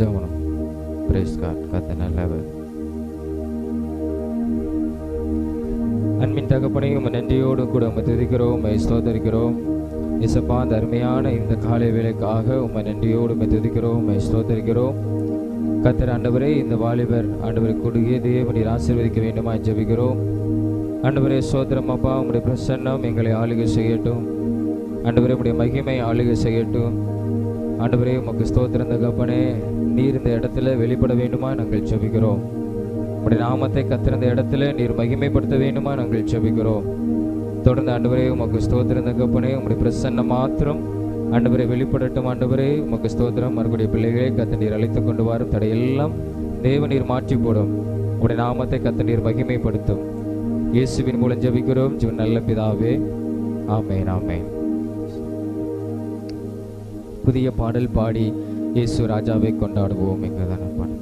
ஜெபம். Praise God. கர்த்தர் நல்லவர். அன்பின் தகப்பனே, உம்மை நன்றியோடு கூட உம்மை துதிக்கிறோம், உம்மை ஸ்தோத்தரிக்கிறோம். இயேசப்பா, அந்த அருமையான இந்த காலை வேளைக்காக உம்மை நன்றியோடு உம்மை துதிக்கிறோம், உம்மை ஸ்தோத்தரிக்கிறோம். கர்த்தர் ஆண்டவரே, இந்த வாலிபர் ஆண்டவரை கொடுகிய தேவனை ஆசீர்வதிக்க வேண்டுமா ஜெபிக்கிறோம். ஆண்டவரே ஸ்தோத்திரம் அப்பா, உம்முடைய பிரசன்னம் எங்களை ஆளுகை செய்யட்டும். ஆண்டவரே, உம்முடைய மகிமை ஆளுகை செய்யட்டும். ஆண்டவரே, உமக்கு ஸ்தோத்திரம் தகப்பனே, நீர் இந்த இடத்துல வெளிப்பட வேண்டுமா நாங்கள் ஜெபிக்கிறோம். உம்முடைய நாமத்தை கத்திருந்த இடத்துல நீர் மகிமைப்படுத்த வேண்டுமா நாங்கள் ஜெபிக்கிறோம். தொடர்ந்து ஆண்டவரே, உமக்கு ஸ்தோத்திரம் தகப்பனே, உம்முடைய பிரசன்னம் மாத்திரம் ஆண்டவரே வெளிப்படட்டும். ஆண்டவரே, உமக்கு ஸ்தோத்திரம். மறுபடிய பிள்ளைகளை கத்த நீர் அழைத்து கொண்டு வரும் தடையெல்லாம் தேவ நீர் மாற்றி போடும். உடைய நாமத்தை கத்த நீர் மகிமைப்படுத்தும். இயேசுவின் மூலம் ஜெபிக்கிறோம் ஜீவன் நல்ல பிதாவே, ஆமென், ஆமென். புதிய பாடல் பாடி இயேசு ராஜாவை கொண்டாடுவோம். எங்கதான பாடல்?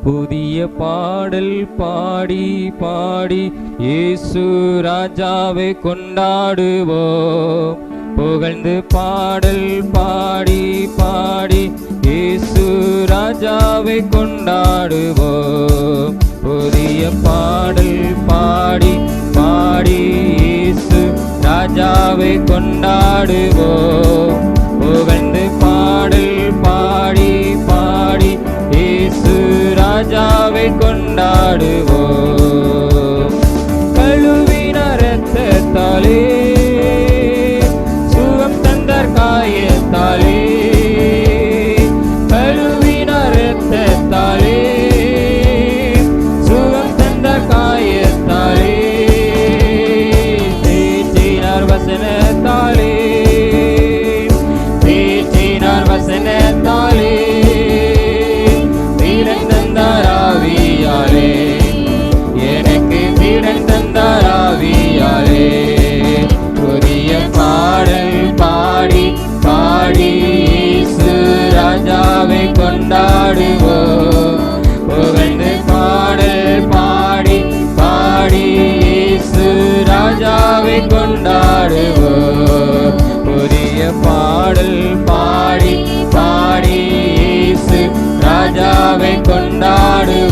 புதிய பாடல் பாடி பாடி இயேசு ராஜாவை கொண்டாடுவோம். புகழ்ந்து பாடல் பாடி பாடி இயேசு ராஜாவை கொண்டாடுவோம். புதிய பாடல் பாடி பாடி இயேசு ராஜாவை கொண்டாடுவோம். புகழ்ந்து பாடல் பாடி பாடி இயேசு ராஜாவை கொண்டாடுவோம். கழுவின இரத்தத்தாலே சுகம் தந்தார் காயத்தாலே, கழுவின இரத்தத்தாலே சுகம் தந்தார் காயத்தாலே, தேற்றினார் வசனத்தாலே, தேற்றினார் வசனத்தாலே, தீரன் தந்தார் ஆவியாலே, எனக்கு தீரன் தந்தார் ஆவியாலே. புதிய பாடல் பாடி பாடி இயேசு ராஜாவை கொண்டாடுவோம். புகழ்ந்து பாடல் பாடி பாடி இயேசு ராஜாவை கொண்டாடுவோம். புதிய பாடல் பாடி பாடி இயேசு ராஜாவை கொண்டாடுவோம்.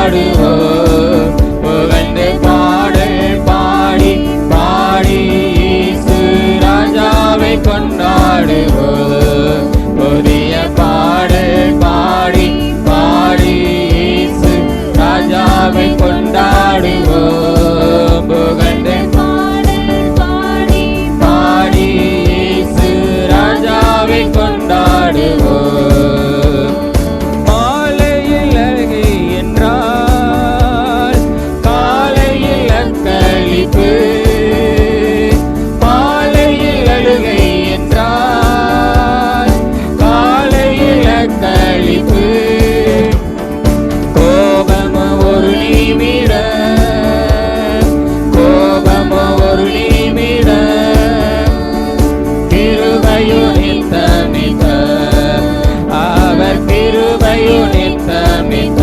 கொண்டாடுவோம், புகழ்ந்து பாடல் பாடி பாடி இயேசு ராஜாவை கொண்டாடுவோம், புதிய பாடல் பாடி பாடி இயேசு ராஜாவை கொண்டாடுவோம், புகழ்ந்து பாடல் பாடி பாடி இயேசு ராஜாவை கொண்டாடுவோம். மாலையில் அழகை என்றால் காலையில் அக்களிப்பு, மாலையில் அழுகை என்றால் காலையில் அக்களிப்பு, கோபம் ஒரு நிமிடம், கோபம் ஒரு நிமிடம், கிருபையு நித்தமித்த அவர் கிருபையு நித்தமித்த,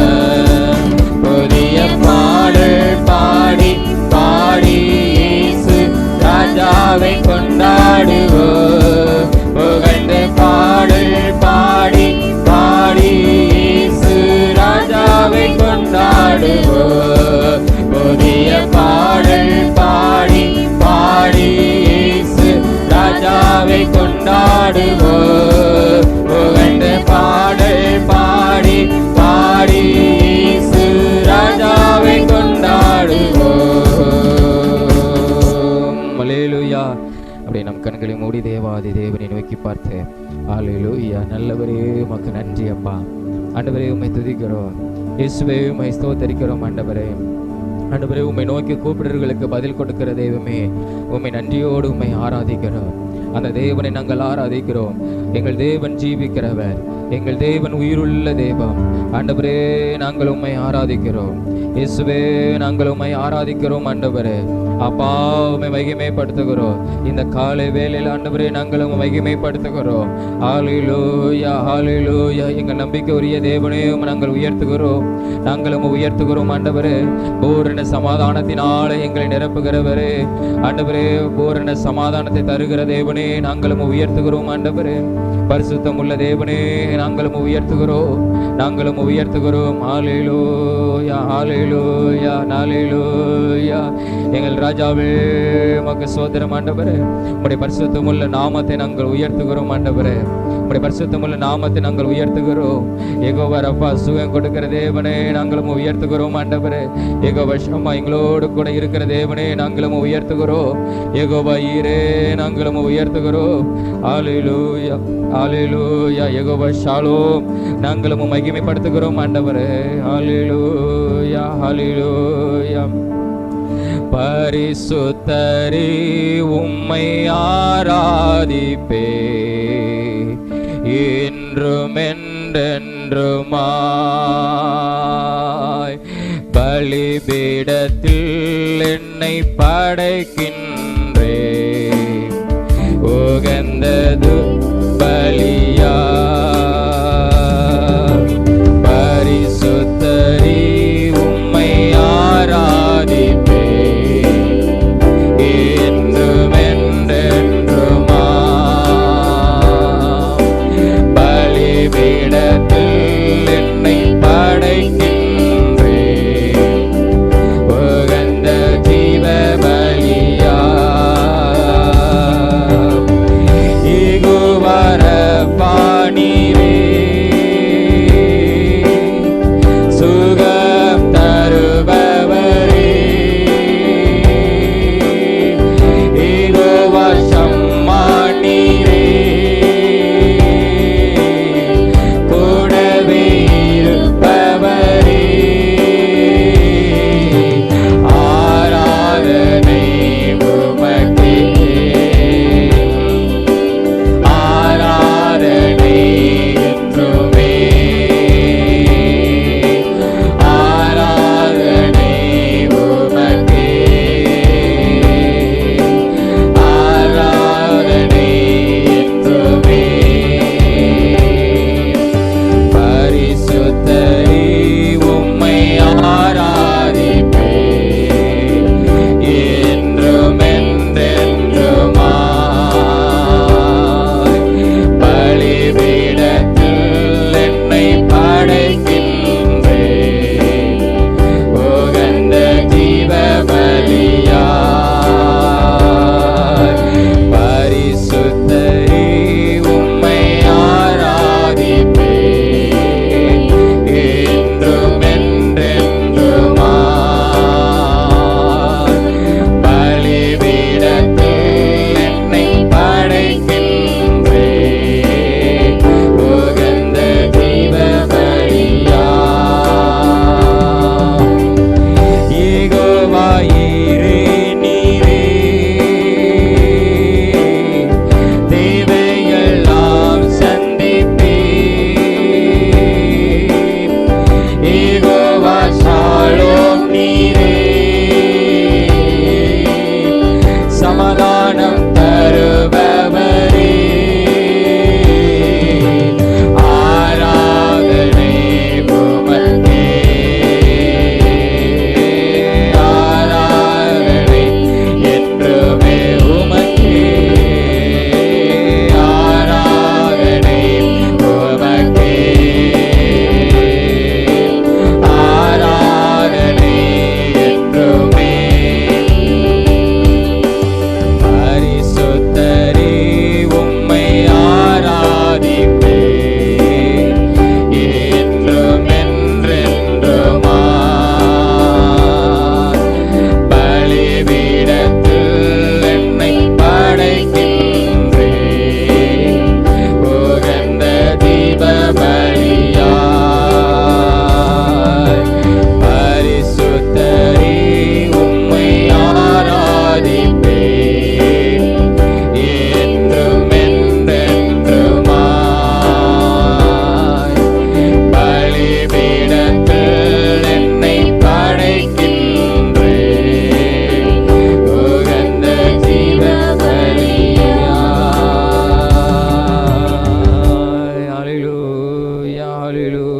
புதிய பாடல் பாடி பாடி இயேசு ராஜாவை கொண்டாடுவோம், புகழ்ந்து பாடல் பாடி பாடி இயேசு ராஜாவை கொண்டாடுவோம், புதிய பாடல் பாடி பாடி இயேசு ராஜாவை கொண்டாடுவோம், புகழ்ந்து பாடல் பாடி பாடி இயேசு ராஜாவை கொண்டாடுவோம். அல்லேலூயா. அப்படியே நம் கண்களை மூடி தேவாதி தேவனை நோக்கி பார்த்து, அல்லேலூயா, நல்லவரே உமக்கு நன்றி அப்பா. ஆண்டவரே உம்மை துதிக்கிறோம், இயேசுவே உம்மை ஸ்தோத்தரிக்கிறோம். ஆண்டவரே ஆண்டவரே உம்மை நோக்கி கூப்பிடுறவர்களுக்கு பதில் கொடுக்கிற தெய்வமே, உம்மை நன்றியோடு உம்மை ஆராதிக்கிறோம். அந்த தேவனை நாங்கள் ஆராதிக்கிறோம். எங்கள் தேவன் ஜீவிக்கிறவர், எங்கள் தேவன் உயிருள்ள தேவம். ஆண்டவரே நாங்கள் உம்மை ஆராதிக்கிறோம். இயேசுவே நாங்கள் உம்மை ஆராதிக்கிறோம். ஆண்டவரே அப்பா உம்மை மகிமைப்படுத்துகிறோம். இந்த காலை வேளையில் ஆண்டவரே நாங்கள் உம்மை மகிமைப்படுத்துகிறோம். ஹல்லேலூயா ஹல்லேலூயா. எங்கள் நம்பிக்கை உரிய தேவனே உம்மை நாங்கள் உயர்த்துகிறோம், நாங்கள் உம்மை உயர்த்துகிறோம். ஆண்டவரே பூரண சமாதானத்தினாலே எங்களை நிரப்புகிறவரே, ஆண்டவரே பூரண சமாதானத்தை தருகிற தேவனே நாங்கள் உம்மை உயர்த்துகிறோம். ஆண்டவரே பரிசுத்தம் உள்ள தேவனே நாங்கள் உம்மை உயர்த்துகிறோம், நாங்கள் உம்மை உயர்த்துகிறோம். ஹல்லேலூயா ஹல்லேலூயா ஹல்லேலூயா. எங்கள் ராஜாவே உமக்கு ஸ்தோத்திரம். ஆண்டவரே உம்முடைய பரிசுத்தமுள்ள நாமத்தை நாங்கள் உயர்த்துகிறோம். ஆண்டவரே உம்முடைய பரிசுத்தமுள்ள நாமத்தை நாங்கள் உயர்த்துகிறோம். யெகோவா ரப்பா சுகம் கொடுக்கிற தேவனே நாங்களும் உயர்த்துகிறோம். ஆண்டவரே யெகோவா ஷம்மா எங்களோடு கூட இருக்கிற தேவனே நாங்களும் உயர்த்துகிறோம். யெகோவா ஈரே நாங்களும் உயர்த்துகிறோம். ஹல்லேலூயா ஹல்லேலூயா. யெகோவா ஷாலோம் நாங்களும் மகிமைப்படுத்துகிறோம். ஆண்டவரே ஹல்லேலூயா ஹல்லேலூயா. பரிசுத்தரே உம்மை ஆராதிப்பே என்றும் என்றென்றுமாய், பலிபீடத்தில் என்னை படைக்கின்றே உகந்தது பலியா. பரிசுத்தரே உம்மை ஆராதிப்பே என்றும் என்றென்றுமாய், பலிபீடத்தில் என்னை படைக்கின்றே உகந்த ஜீவ பலியா. யெகோவா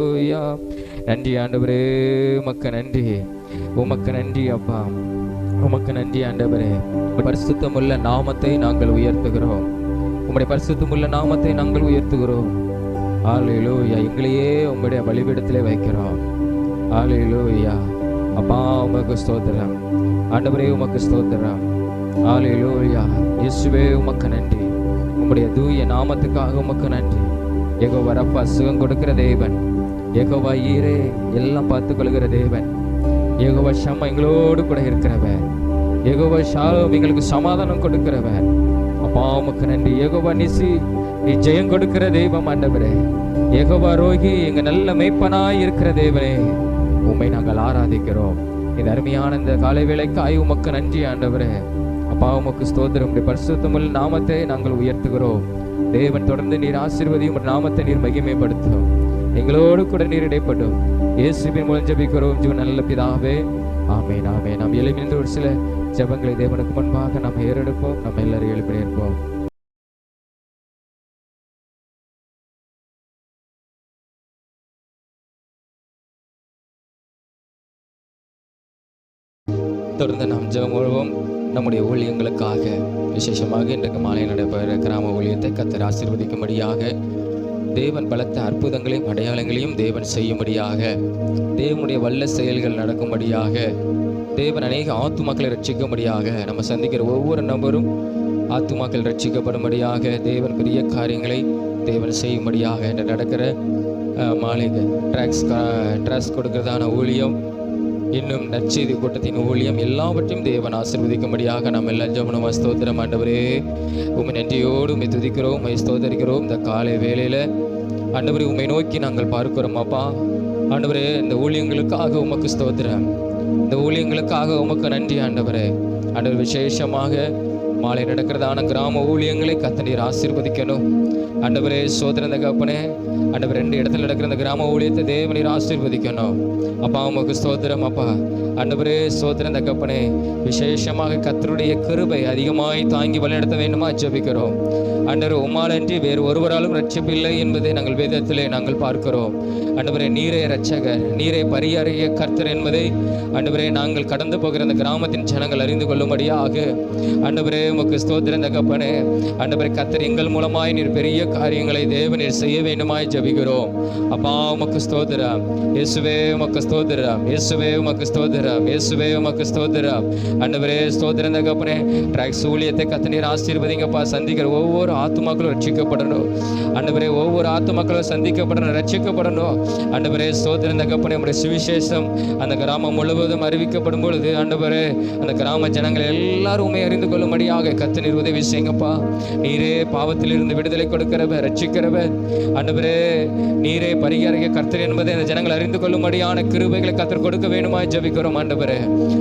ஹalleluya. நன்றி ஆண்டவரே, உமக்கு நன்றி, உமக்கு நன்றி அப்பா, உமக்கு நன்றி ஆண்டவரே. பரிசுத்தமுள்ள நாமத்தை நாங்கள் உயர்த்துகிறோம், உம்முடைய பரிசுத்தமுள்ள நாமத்தை நாங்கள் உயர்த்துகிறோம். ஹalleluya. எங்களையே உம்முடைய பலிபீடத்திலே வைக்கிறோம். ஹalleluya. அப்பா உமக்கு ஸ்தோத்திரம் ஆண்டவரே, உமக்கு ஸ்தோத்திரம். ஹalleluya. இயேசுவே உமக்கு நன்றி, உம்முடைய தூய நாமத்துக்காக உமக்கு நன்றி. யெகோவா ரப்பா சுகம் கொடுக்கிற தேவன், யெகோவா ஈரே எல்லாம் பார்த்து கொள்கிற தேவன், யெகோவா ஷம்மா எங்களோடு கூட இருக்கிறவன், யெகோவா ஷாலோம் எங்களுக்கு சமாதானம் கொடுக்கிறவன். அப்பா உமக்கு நன்றி. யெகோவா நிசி நீ ஜெயம் கொடுக்கிற தெய்வம் ஆண்டவரே. யெகோவா ரோகி எங்க நல்ல மேய்ப்பனாய் இருக்கிற தேவனே, உம்மை நாங்கள் ஆராதிக்கிறோம். இந்த அருமையான இந்த காலை வேளைக்காய் உமக்கு நன்றி ஆண்டவரே. அப்பா உமக்கு ஸ்தோத்திரம். உம்முடைய பரிசுத்தமுள்ள நாமத்தை நாங்கள் உயர்த்துகிறோம். தேவன் தொடர்ந்து நீர் ஆசீர்வதியும் நாமத்தை நீர் மகிமைப்படுத்தும், எங்களோடு கூட நீர் இடைப்படும். இயேசுவின் மூலம் ஜெபிக்கிறோம் ஜீவ நல்ல பிதாவே, ஆமென் ஆமென். நாம் எழுப்பின ஒரு சில ஜெபங்களை தேவனுக்கு முன்பாக நாம் ஏறெடுப்போம். நம்ம எல்லாரும் எழுப்பி இருப்போம். தொடர்ந்து நாம் ஜெபம் கொள்வோம். நம்முடைய ஊழியங்களுக்காக, விசேஷமாக இன்றைக்கு மாலை நடைபெற கிராம ஊழியத்தை கர்த்தர் ஆசீர்வதிக்கும்படியாக, தேவன் பலத்த அற்புதங்களையும் அடையாளங்களையும் தேவன் செய்யும்படியாக, தேவனுடைய வல்ல செயல்கள் நடக்கும்படியாக, தேவன் அநேக ஆத்துமாக்களை ரட்சிக்கும்படியாக, நம்ம சந்திக்கிற ஒவ்வொரு நபரும் ஆத்துமாக்கள் ரட்சிக்கப்படும்படியாக, தேவன் பெரிய காரியங்களை தேவன் செய்யும்படியாக என்று நடக்கிற மாலைக்கு ட்ராக்ஸ் கொடுக்கிறதான ஊழியம், இன்னும் நற்செய்தி கூட்டத்தின் ஊழியம் எல்லாவற்றையும் தேவன் ஆசீர்வதிக்கும்படியாக நாம் எல்லாம் ஜெபம் ஸ்தோத்திரம். ஆண்டவரே உம்மை நன்றியோடு உம்மை துதிக்கிறோம், உம்மை ஸ்தோத்தரிக்கிறோம். இந்த காலை வேளையில் ஆண்டவரே உம்மை நோக்கி நாங்கள் பார்க்கிறோம் அப்பா. ஆண்டவரே இந்த ஊழியங்களுக்காக உமக்கு ஸ்தோத்திரம், இந்த ஊழியங்களுக்காக உமக்கு நன்றி ஆண்டவரே. ஆண்டவர் விசேஷமாக மாலை நடக்கிறதான கிராம ஊழியங்களை கர்த்தர் நீர் ஆசீர்வதிக்கணும் ஆண்டவரே. சோதரந்த கப்பனே ஆண்டவர் 2 இடத்துல நடக்கிற இந்த கிராம ஊழியத்தை தேவனீர் ஆசீர்வதிக்கணும் அப்பா. உமக்கு ஸ்தோத்திரம் அப்பா. ஆண்டவரே சோதரந்த கப்பனே, விசேஷமாக கர்த்தருடைய கிருபை அதிகமாய் தாங்கி வழிநடத்த வேண்டுமா ஜெபிக்கிறோம் ஆண்டவரே. உம்மாலன்றி வேறு ஒருவராலும் ரட்சிப்பில்லை என்பதை நாங்கள் வேதத்திலே நாங்கள் பார்க்கிறோம் ஆண்டவரே. நீரே இரட்சகர், நீரே பரிகாரிய கர்த்தர் என்பதை ஆண்டவரே நாங்கள் கடந்து போகிற அந்த கிராமத்தின் ஜனங்கள் அறிந்து கொள்ளும்படியாக ஆண்டவரே உமக்கு ஸ்தோத்திரம் தகப்பனே. ஆண்டவரே கர்த்தர் எங்கள் மூலமாய் நீர் பெரிய காரியங்களை தேவனீர் செய்ய வேண்டுமாய் ஜெபிக்கிறோம் அப்பா. உமக்கு ஸ்தோத்திரம் இயேசுவே, உமக்கு ஸ்தோத்திரம் இயேசுவே, உமக்கு ஸ்தோத்திரம் இயேசுவே, உமக்கு ஸ்தோத்திரம் ஆண்டவரே. ஸ்தோத்திரம் தகப்பனே. ட்ராக்ஸ் ஊழியத்தை கர்த்தர் நீர் ஆசீர்வதிங்கப்பா. சந்திக்கிற ஒவ்வொரு ஆத்துமாக்களும் ரட்சிக்கப்படணும் ஆண்டவரே, ஒவ்வொரு ஆத்துமாக்களும் சந்திக்கப்படணும், ரட்சிக்கப்படணும் ஆண்டவரே. ஸ்தோத்திரம் தகப்பனே. உம்முடைய சுவிசேஷம் அந்த கிராமம் முழுவதும் அறிவிக்கப்படும் பொழுது ஆண்டவரே அந்த கிராம ஜனங்கள் எல்லாரும் உண்மை அறிந்து கொள்ளும்படியாக கர்த்தர் நீர் உதவி செய்யுங்கப்பா. நீரே பாவத்திலிருந்து விடுதலை கொடுக்கிறவர், ரட்சிக்கிறவர் ஆண்டவரே. நீரே பரிகாரிய கர்த்தர் என்பதை அந்த ஜனங்கள் அறிந்து கொள்ளும்படியான கிருபைகளை கர்த்தர் கொடுக்க வேண்டுமா ஜெபிக்கிறோம் ஆண்டவரே.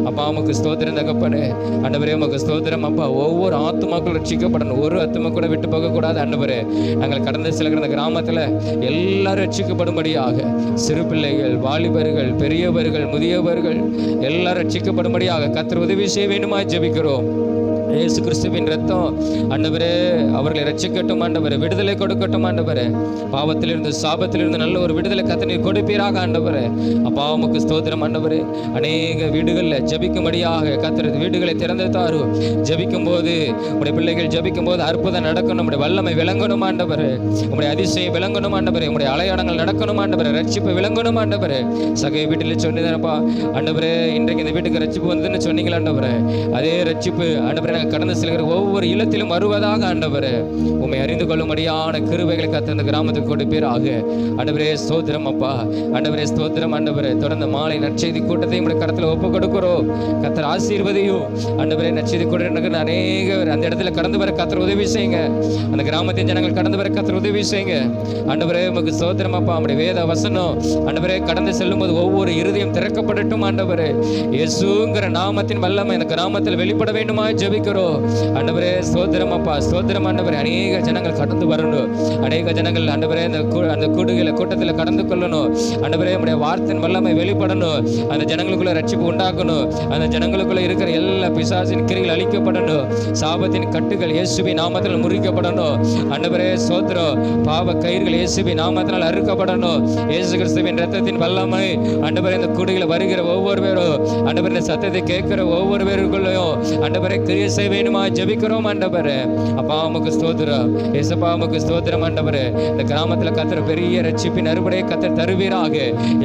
அப்பா உமக்கு ஸ்தோத்திரம் தகப்பனே. ஆண்டவரே உமக்கு ஸ்தோத்திரம் அப்பா. ஒவ்வொரு ஆத்துமாக்களும் ரட்சிக்கப்படணும், ஒரு ஆத்துமா கூட விட்டு போகக்கூடாது ஆண்டவரே. நாங்கள் கடந்து செல்கிற அந்த கிராமத்தில் எல்லாரும் ரட்சிக்கப்படும்படியாக, சிறு பிள்ளைகள், வாலிபர்கள், பெரியவர்கள், முதியவர்கள் எல்லாரும் ரட்சிக்கப்படும்படியாக கர்த்தர் உதவி செய்ய வேண்டுமா ஜெபிக்கிறோம். இயேசு கிறிஸ்துவின் ரத்தம் ஆண்டவரே அவர்களை ரட்சிக்கட்டும் ஆண்டவரே, விடுதலை கொடுக்கட்டும் ஆண்டவரே. பாவத்திலிருந்து சாபத்திலிருந்து நல்ல ஒரு விடுதலை கர்த்தர் நீர் கொடுப்பீராக ஆண்டவரே. அப்பா உமக்கு ஸ்தோத்திரம் ஆண்டவரே. அநேக வீடுகளில் ஜெபிக்கும்படியாக கர்த்தர் வீடுகளை திறந்து தாரு. ஜெபிக்கும் போது உடைய பிள்ளைகள் ஜெபிக்கும் போது அற்புதம் நடக்கணும், நம்முடைய வல்லமை விளங்கணும் ஆண்டவரே, உடைய அதிசயம் விளங்கணும் ஆண்டவரே, உடைய அலையாளங்கள் நடக்கணும் ஆண்டவரே, ரட்சிப்பு விளங்கணும் ஆண்டவரே. சகை வீட்டில் சொன்னதானப்பா ஆண்டவரே, இன்றைக்கு இந்த வீட்டுக்கு ரட்சிப்பு வந்ததுன்னு சொன்னீங்களா ஆண்டவரே. அதே ரட்சிப்பு ஆண்டவரே கடந்து செல்கிற ஒவ்வொரு இல்லத்திலும் வருவதாக ஆண்டவரே. உம்மை அறிந்து கொள்ளும்படியான கிருபைகளை கர்த்தர் இந்த கிராமத்துக்கு கொடுப்பீராக ஆண்டவரே. ஸ்தோத்திரம் அப்பா ஆண்டவரே, ஸ்தோத்திரம் ஆண்டவரே. தொடர்ந்து மாலை நற்செய்தி கூட்டத்தை உடைய கரத்தில் ஒப்பு கொடுக்கிறோம் கர்த்தர் ஆசீர்வதியும் ஆண்டவரே. நற்செய்தி கூட்ட அநேகர் அந்த இடத்துல கடந்து வர கர்த்தர் உதவி செய்யுங்க, அந்த கிராமத்தின் ஜனங்கள் கடந்து வர கர்த்தர் உதவி செய்யுங்க ஆண்டவரே. உமக்கு ஸ்தோத்திரம் அப்பா. நம்முடைய வேத வசனம் ஆண்டவரே கடந்து செல்லும் போது ஒவ்வொரு இருதயம் திறக்கப்படட்டும் ஆண்டவரே. இயேசுங்கிற நாமத்தின் வல்லமை இந்த கிராமத்தில் வெளிப்பட வேண்டுமா ஜெபிக்கிறோம் ஜெபிக்கிறோம். ஆண்டவரே ஸ்தோத்திரம் அப்பா, ஸ்தோத்திரம் ஆண்டவரே. அநேக ஜனங்கள் கடந்து வரணும், அநேக ஜனங்கள் ஆண்டவரே அந்த கூட்டத்தில் கடந்து கொள்ளணும். ஆண்டவரே உம்முடைய வார்த்தையின் வல்லமை வெளிப்படணும், அந்த ஜனங்களுக்குள்ள ரட்சிப்பு உண்டாக்கணும், அந்த ஜனங்களுக்குள்ள இருக்கிற எல்லா பிசாசின் கிரிகள் அழிக்கப்படணும், சாபத்தின் கட்டுகள் இயேசுவின் நாமத்தில் முறிக்கப்படணும். ஆண்டவரே ஸ்தோத்திரம், பாவ கயிறுகள் இயேசுவின் நாமத்தினால் அறுக்கப்படணும். இயேசு கிறிஸ்துவின் இரத்தத்தின் வல்லமை ஆண்டவரே இந்த கூடுகளை வருகிற ஒவ்வொரு பேரும், ஆண்டவரே இந்த சத்தத்தை கேட்கிற ஒவ்வொரு பேருக்குள்ளையும் ஆண்டவரே கிரியை செய்ய வேணுமா ஜெபிக்கிறோம். ஆண்டவரே அப்பா உமக்கு ஸ்தோத்திரம், இயேசுப்பா உமக்கு ஸ்தோத்திரம். ஆண்டவரே இந்த கிராமத்தில் கத்திர பெரிய ரட்சிப்பின் அறுவடையை கத்தர் தருவீராக.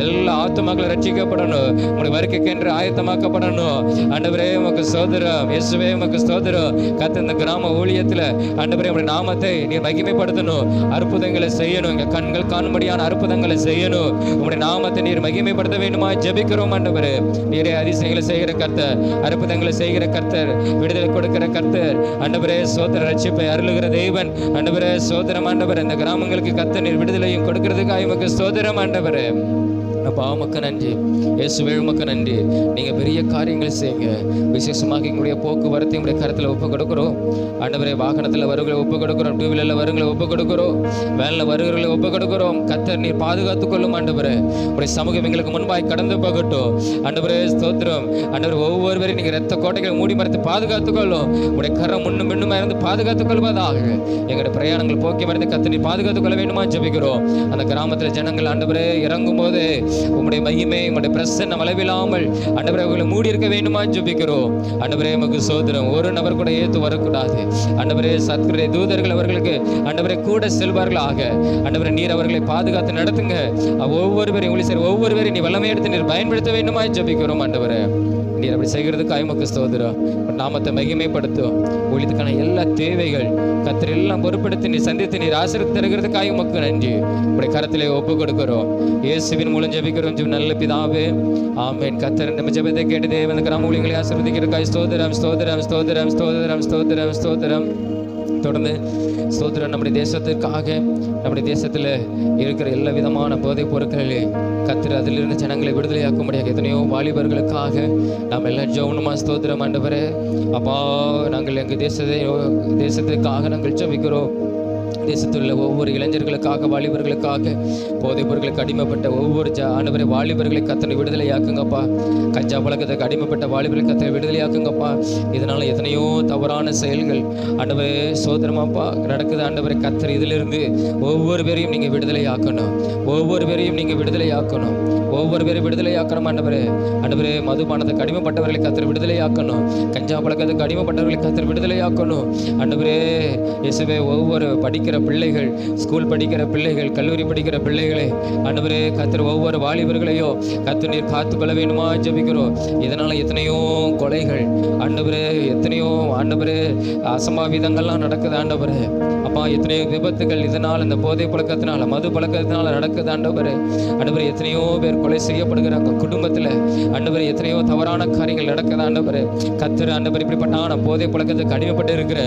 எல்லா ஆத்துமாக்களும் ரட்சிக்கப்படணும், உங்களுடைய வருகைக்கென்று ஆயத்தமாக்கப்படணும். ஆண்டவரே உமக்கு ஸ்தோத்திரம், இயேசுவே உமக்கு ஸ்தோத்திரம். கத்தர் இந்த கிராம ஊழியத்தில் ஆண்டவரே உங்களுடைய நாமத்தை நீர் மகிமைப்படுத்தணும், அற்புதங்களை செய்யணும், எங்கள் கண்கள் காணும்படியான அற்புதங்களை செய்யணும். உங்களுடைய நாமத்தை நீர் மகிமைப்படுத்த வேண்டுமா ஜெபிக்கிறோம். ஆண்டவரே நீரே அதிசயங்களை செய்கிற கர்த்தர், அற்புதங்களை செய்கிற கர்த்தர், விடுதலை கொடுக்கிற கர்த்தர். ஆண்டவரே சோதர ரட்சிப்பை அருளுகிற தேவன். ஆண்டவரே சோதரம் ஆண்டவரே இந்த கிராமங்களுக்கு கர்த்தர் நீர் விடுதலையும் கொடுக்கிறதுக்காக உமக்கு ஸ்தோத்திரம். ஆண்டவரே அப்பா உமக்கு நன்றி, இயேசுவே உமக்கு நன்றி. நீங்கள் பெரிய காரியங்களை செய்யுங்க. விசேஷமாக எங்களுடைய போக்குவரத்தை உங்களுடைய கருத்தில் ஒப்பு கொடுக்குறோம். ஆண்டவரே வாகனத்தில் வருகளை ஒப்பு கொடுக்குறோம், டூ வீலரில் வருங்களை ஒப்பு கொடுக்குறோம், வேனில் வருகிறவர்களை ஒப்பு கொடுக்குறோம். கர்த்தர் நீர் பாதுகாத்துக் கொள்ளும். ஆண்டவரே உடைய சமூகம் எங்களுக்கு முன்பாய் கடந்து போகட்டும். ஆண்டவரே ஸ்தோத்திரம். ஆண்டவர் ஒவ்வொருவரையும் நீங்கள் ரத்த கோட்டைகளை மூடி மறைத்து பாதுகாத்துக் கொள்ளும். உடைய கரம் முன்னும் பின்னுமா இருந்து பாதுகாத்துக் கொள்வதாக எங்களுடைய பிரயாணங்கள் போக்கி மறைந்து கர்த்தர் நீர் பாதுகாத்துக் கொள்ள வேண்டுமா ஜெபிக்கிறோம். அந்த கிராமத்தில் ஜனங்கள் ஆண்டவரே இறங்கும் போது உம்முடைய மகிமை உம்முடைய பிரசன்னம் அளவில்லாமல் ஆண்டவரே அவர்களை மூடி இருக்க வேண்டுமா ஜெபிக்கிறோம். ஆண்டவரே உமக்கு ஸ்தோத்திரம். ஒரு நபர் கூட ஏத்து வரக்கூடாது. ஆண்டவரே சத்குருடைய தூதர்கள் அவர்களுக்கு ஆண்டவரே கூட செல்வார்களாக. ஆண்டவரே நீர் அவர்களை பாதுகாத்து நடத்துங்க. ஒவ்வொருவரையும் உங்களை சரி ஒவ்வொருவரையும் நீ வல்லமை எடுத்து நீர் பயன்படுத்த வேண்டுமா ஜெபிக்கிறோம். ஆண்டவரே நீர் அப்படி செய்கிறதுக்கு உமக்கு ஸ்தோத்திரம். நாமத்தை மகிமைப்படுத்தும். ஊழியத்துக்கான எல்லா தேவைகள் கர்த்தர் எல்லாம் பொறுப்படுத்தி நீ சந்தித்து நீர் ஆசீர்வாதம் தருகிறதுக்காக உமக்கு நன்றி. உடைய கரத்திலே ஒப்பு கொடுக்கிறோம். இயேசுவின் மூலம் ஜெபிக்கிறோம் நல்ல பிதாவே, ஆமென். கர்த்தர் நம்ம ஜெபத்தை கேட்டு தேவன் கிராம ஊழியர்களை ஆசீர்வதிக்கிறதுக்காக ஸ்தோத்திரம், ஸ்தோத்திரம், ஸ்தோத்திரம், ஸ்தோத்திரம், ஸ்தோத்திரம், ஸ்தோத்திரம். தொடர்ந்து ஸ்தோத்திரம். நம்முடைய தேசத்திற்காக, நம்முடைய தேசத்தில் இருக்கிற எல்லா விதமான போதைப் பொருட்களிலே கர்த்தர் அதிலிருந்து ஜனங்களை விடுதலையாக்கும்படியாக எத்தனையோ வாலிபர்களுக்காக நாம் எல்லாம் ஜெபமா ஸ்தோத்திரம். ஆண்டவரே அப்பா நாங்கள் எங்கள் தேசத்துக்காக நாங்கள் ஜெபிக்கிறோம். தேசத்தில் உள்ள ஒவ்வொரு இளைஞர்களுக்காக, வாலிபர்களுக்காக, போதைப் பொருட்களுக்கு அடிமைப்பட்ட ஒவ்வொரு ஆண்டவரே வாலிபர்களை கர்த்தர் விடுதலையாக்குங்கப்பா. கஞ்சா பழக்கத்துக்கு அடிமைப்பட்ட வாலிபர்களை கர்த்தர் விடுதலையாக்குங்கப்பா. இதனால் எத்தனையோ தவறான செயல்கள் ஆண்டவரே சோதரமாப்பா நடக்குது. ஆண்டவரே கர்த்தர் இதிலிருந்து ஒவ்வொரு பேரையும் நீங்கள் விடுதலையாக்கணும், ஒவ்வொரு பேரையும் நீங்கள் விடுதலையாக்கணும், ஒவ்வொரு பேரையும் விடுதலையாக்கணும். ஆண்டவரே ஆண்டவரே மதுபானத்துக்கு அடிமைப்பட்டவர்களை கர்த்தர் விடுதலையாக்கணும், கஞ்சா பழக்கத்துக்கு அடிமைப்பட்டவர்களை கர்த்தர் விடுதலையாக்கணும். ஆண்டவரே இயேசுவே ஒவ்வொரு படிக்கிற பிள்ளைகள், ஸ்கூல் படிக்கிற பிள்ளைகள், கல்லூரி படிக்கிற பிள்ளைகளை ஆண்டவரே கர்த்தர் ஒவ்வொரு வாலிபர்களையோ கர்த்தர் நீர் காத்துக்கொள்ள வேண்டுமா ஜெபிக்கிறோம். இதனால எத்தனையோ கொலைகள் ஆண்டவரே, எத்தனையோ ஆண்டவரே அசம்பாவிதங்கள்லாம் நடக்குது. ஆண்டவரே அப்பா எத்தனையோ விபத்துகள் இதனால், இந்த போதை பழக்கத்தினால, மது பழக்கத்தினால நடக்குது. ஆண்டவரே ஆண்டவரே எத்தனையோ பேர் கொலை செய்யப்படுகிறாங்க குடும்பத்தில். ஆண்டவரே எத்தனையோ தவறான காரியங்கள் நடக்குது. ஆண்டவரே கர்த்தர் ஆண்டவர் இப்படிப்பட்டான போதை பழக்கத்துக்கு அடிமைப்பட்டு இருக்கிற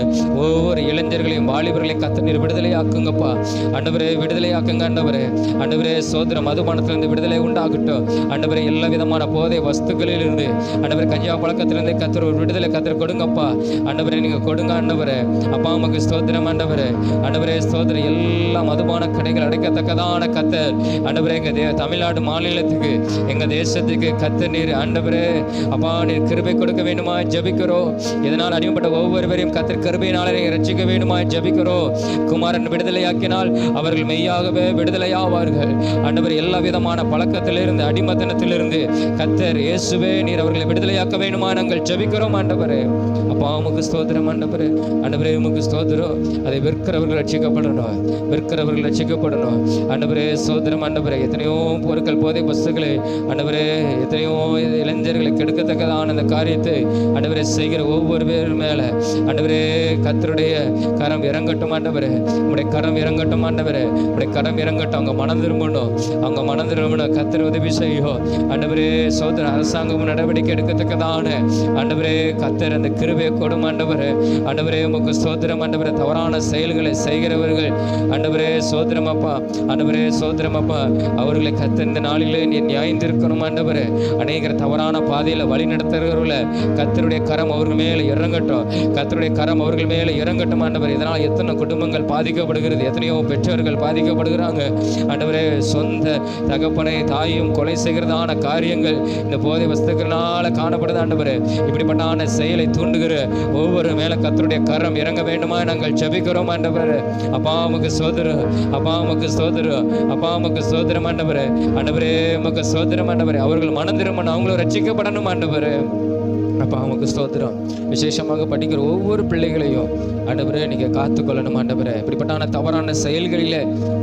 ஒவ்வொரு இளைஞர்களையும் வாலிபர்களையும் கர்த்தர் நீர் விடுதலையாக்குங்கப்பா. ஆண்டவரே விடுதலையாக்குங்க. ஆண்டவரே ஆண்டவரே சோதர மதுபானத்திலிருந்து விடுதலை உண்டாகட்டும். ஆண்டவரே எல்லா விதமான போதை வஸ்துக்களிலிருந்து ஆண்டவரே கஞ்சா பழக்கத்திலிருந்து கர்த்தர் ஒரு விடுதலை கர்த்தர் கொடுங்கப்பா. ஆண்டவரே நீங்க கொடுங்க. ஆண்டவரே அப்பா உமக்கு ஸ்தோத்திரம். ஆண்டவரே ஆண்டவரே ஸ்தோத்திரம். எல்லா மதுபான கடைகள் அடைக்கத்தக்கதான கர்த்தர் ஆண்டவரே எங்க தமிழ்நாடு மாநிலத்துக்கு, எங்க தேசத்துக்கு கர்த்தர் நீர் ஆண்டவரே அப்பா நீர் கிருபை கொடுக்க வேண்டுமா ஜெபிக்கிறோம். இதனால் அடிமைப்பட்ட ஒவ்வொருவரையும் கர்த்தர் கிருபையினாலே நீங்க ரட்சிக்க வேண்டுமா ஜெபிக்கிறோம். குமாரன் விடுதலையாக்கினால் அவர்கள் மெய்யாகவே விடுதலையாவார்கள். ஆண்டவர் எல்லா விதமான பழக்கத்திலிருந்து, அடிமத்தனத்திலிருந்து கர்த்தர் இயேசுவே நீர் அவர்களை விடுதலையாக்க வேண்டுமா நாங்கள் ஜெபிக்கிறோம். ஆண்டவரே அப்பா உமக்கு ஸ்தோத்திரம். ஆண்டவரே ஆண்டவரே உமக்கு ஸ்தோத்திரம். அதை விற்கிறவர்கள் ரட்சிக்கப்படணும், விற்கிறவர்கள் ரட்சிக்கப்படணும். ஆண்டவரே ஸ்தோத்திரம். ஆண்டவரே எத்தனையோ பொருட்கள், போதை வஸ்துக்களை ஆண்டவரே எத்தனையோ இளைஞர்களை கெடுக்கத்தக்கதான அந்த காரியத்தை ஆண்டவரே செய்கிற ஒவ்வொரு பேர் மேலே ஆண்டவரே கர்த்தருடைய கரம் இறங்கட்டும். ஆண்டவரே உடைய கரம் இறங்கட்டும். ஆண்டவரே உடைய கரம் இறங்கட்டும். அவங்க மனம் திரும்பணும், அவங்க மனம் திரும்பணும். கர்த்தர் உதவி செய்யும். ஆண்டவரே சோதர அரசாங்கம் நடவடிக்கை எடுக்கத்தக்கதான ஆண்டவரே கர்த்தர் அந்த கிருபையை கொடும் ஆண்டவரே. ஆண்டவரே உமக்கு ஸ்தோத்திரம் ஆண்டவரே. தவறான செயல்களை செய்கிறவர்கள் ஆண்டவரே ஸ்தோத்திரம் அப்பா. ஆண்டவரே ஸ்தோத்திரம் அப்பா. அவர்களை கர்த்தர் இந்த நாளிலே நீ நியாயந்திருக்கணும் ஆண்டவரே. அநேகர் தவறான பாதையில் வழி நடத்துகிறவர்கள கர்த்தருடைய கரம் அவர்கள் மேலே இறங்கட்டும். கர்த்தருடைய கரம் அவர்கள் மேலே இறங்கட்டும் ஆண்டவரே. இதனால் எத்தனை குடும்பங்கள் பாதிக்கப்படுகிறது, எத்தனையோ பெற்றோர்கள் பாதிக்கப்படுகிறாங்க ஆண்டவரே. சொந்த தகப்பனை தாயும் கொலை செய்கிறதான காரியங்கள் இந்த போதை வஸ்துக்களால காணப்படுது ஆண்டவரே. இப்படிப்பட்டான செயலை தூண்டுகிற ஒவ்வொரு மேல கர்த்தருடைய கரம் இறங்க வேண்டுமா நாங்கள் ஜெபிக்கிறோம் ஆண்டவரே. அப்பா உமக்கு ஸ்தோத்திரம், அப்பா உமக்கு ஸ்தோத்திரம், அப்பா உமக்கு ஸ்தோத்திரம் ஆண்டவரே. ஆண்டவரே உமக்கு ஸ்தோத்திரம் ஆண்டவரே. அவர்கள் மனம் திரும்பணும், அவங்களும் ரட்சிக்கப்படணும் ஆண்டவரே. அப்பா உமக்கு ஸ்தோத்திரம். விசேஷமாக படிக்கிற ஒவ்வொரு பிள்ளைகளையும் ஆண்டவரே நீங்கள் காத்துக்கொள்ளணும் ஆண்டவரே. இப்படிப்பட்டான தவறான செயல்களில்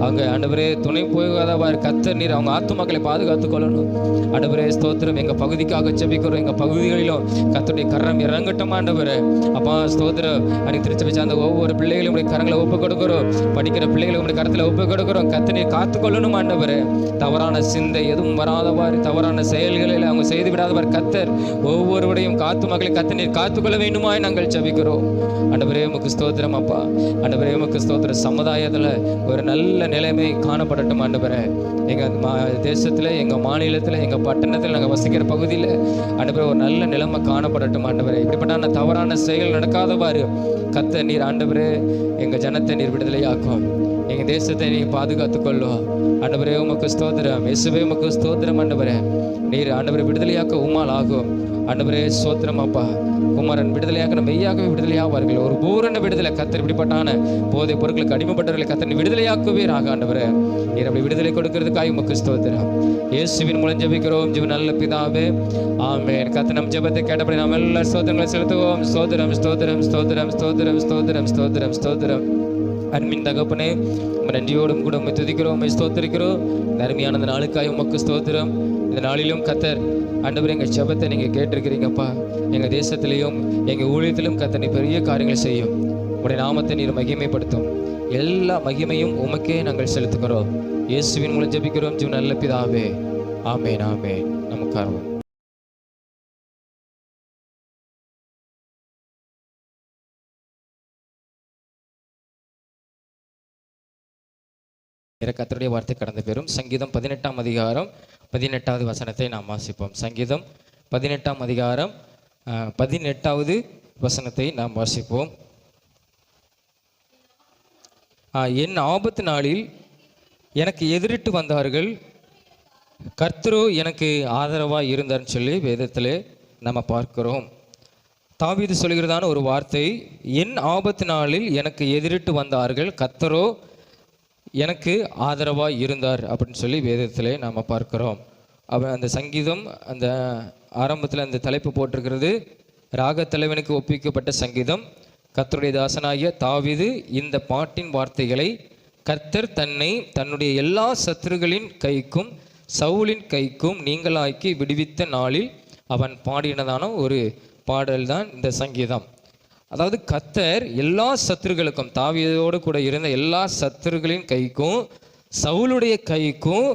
அவங்க ஆண்டவரே துணை போகாதவாறு கர்த்தர் நீர் அவங்க ஆத்துமாக்களை பாதுகாத்து கொள்ளணும் ஆண்டவரே. ஸ்தோத்திரம். எங்கள் பகுதிக்காக ஜெபிக்கிறோம். எங்கள் பகுதிகளிலும் கர்த்தருடைய கரம் இறங்கட்டும் ஆண்டவரே. அப்பா ஸ்தோத்திரம். அன்னைக்கு திருச்சபை சார்ந்த ஒவ்வொரு பிள்ளைகளையும் உடைய கரங்களை ஒப்பு கொடுக்கிறோம். படிக்கிற பிள்ளைகளை உடைய கரத்தில் ஒப்பு கொடுக்கிறோம். கர்த்தர் நீர் காத்துக்கொள்ளணும் ஆண்டவரே. தவறான சிந்தை எதுவும் வராதவாறு, தவறான செயல்களில் அவங்க செய்து விடாதவாறு கர்த்தர் ஒவ்வொருவரையும் காத்து மக்களை கர்த்தர் நீர் காத்துக்கொள்ள வேண்டுமாய் நாங்கள் ஜெபிக்கிறோம் ஆண்டவரே. உமக்கு ஸ்தோத்திரம் அப்பா. ஆண்டவரே உமக்கு ஸ்தோத்திரம். சமுதாயத்தில் ஒரு நல்ல நிலைமை காணப்படட்டும் ஆண்டவரே. எங்கள் தேசத்தில், எங்கள் மாநிலத்தில், எங்கள் பட்டணத்தில், நாங்கள் வசிக்கிற பகுதியில் ஆண்டவரே ஒரு நல்ல நிலைமை காணப்படட்டும் ஆண்டவரே. இப்படிப்பட்டான தவறான செயல் நடக்காதவாறு கர்த்தர் நீர் ஆண்டவரே எங்கள் ஜனத்தை நீர் விடுதலையாக்கும். எங்கள் தேசத்தை நீ பாதுகாத்துக்கொள்ளும் ஆண்டவரே. உமக்கு ஸ்தோத்திரம். இயேசுவே உமக்கு ஸ்தோத்திரம் ஆண்டவரே. நீர் ஆண்டவரை விடுதலையாக்க உம்மால் ஆகும் ஆண்டவரே. ஸ்தோத்திரம் அப்பா. குமாரன் விடுதலையாக மெய்யாகவே விடுதலையாவார்கள். ஒரு பூரண விடுதலை கர்த்தர். இப்படிப்பட்டான போதை பொருட்களுக்கு அடிமைப்பட்டவர்களை கர்த்தர் விடுதலையாக்குவீராக ஆண்டவரே. நீர் அப்படி விடுதலை கொடுக்கிறதுக்காக உமக்கு ஸ்தோத்திரம். இயேசுவின் மூலம் ஜெபிக்கிறோம் ஜீவ நல்ல பிதாவே, ஆமென். கர்த்தர் நம் ஜெபத்தை கேட்டபடி நாம் எல்லா ஸ்தோத்திரங்களை செலுத்துவோம். ஸ்தோத்திரம் ஸ்தோத்திரம் ஸ்தோத்திரம் ஸ்தோத்திரம் ஸ்தோத்திரம் ஸ்தோத்திரம் ஸ்தோத்திரம். அன்பின் தகப்பனே உம் நன்றியோடும் கூட உம்மை துதிக்கிறோம், உம்மை ஸ்தோத்திரிக்கிறோம். அருமையான இந்த நாளுக்காய் உமக்கு ஸ்தோத்திரம். இந்த நாளிலும் கர்த்தர் ஆண்டவரே எங்கள் ஜெபத்தை நீங்கள் கேட்டிருக்கிறீங்கப்பா. எங்கள் தேசத்திலையும் எங்கள் ஊழியத்திலும் கர்த்தர் நீ பெரிய காரியங்கள் செய்யும். உடைய நாமத்தை நீர் மகிமைப்படுத்தும். எல்லா மகிமையும் உமக்கே நாங்கள் செலுத்துகிறோம். இயேசுவின் மூலம் ஜெபிக்கிறோம் ஜீவ நல்ல பிதாவே, ஆமென் ஆமென். நமக்காரம். கர்த்தருடைய வார்த்தை கடந்து பெறும். சங்கீதம் 18ஆம் அதிகாரம் 18வது வசனத்தை நாம் வாசிப்போம். சங்கீதம் 18ஆம் அதிகாரம் 18வது வசனத்தை நாம் வாசிப்போம். என் ஆபத்து நாளில் எனக்கு எதிரிட்டு வந்தார்கள், கர்த்தரோ எனக்கு ஆதரவாக இருந்தார்னு சொல்லி வேதத்திலே நம்ம பார்க்கிறோம். தாவீது சொல்கிறதான ஒரு வார்த்தை, என் ஆபத்து நாளில் எனக்கு எதிரிட்டு வந்தார்கள், கர்த்தரோ எனக்கு ஆதரவாக இருந்தார் அப்படின்னு சொல்லி வேதத்திலே நாம் பார்க்கிறோம். அந்த சங்கீதம் அந்த ஆரம்பத்தில் அந்த தலைப்பு போட்டிருக்கிறது, ராகத்தலைவனுக்கு ஒப்பிக்கப்பட்ட சங்கீதம். கர்த்தருடைய தாசனாகிய தாவீது இந்த பாட்டின் வார்த்தைகளை கர்த்தர் தன்னை தன்னுடைய எல்லா சத்துருகளின் கைக்கும் சவுலின் கைக்கும் நீங்களாக்கி விடுவித்த நாளில் அவன் பாடினதான ஒரு பாடல் தான் இந்த சங்கீதம். அதாவது கர்த்தர் எல்லா சத்துருகளுக்கும், தாவீதோடு கூட இருந்த எல்லா சத்துருகளின் கைக்கும் சவுலுடைய கைக்கும்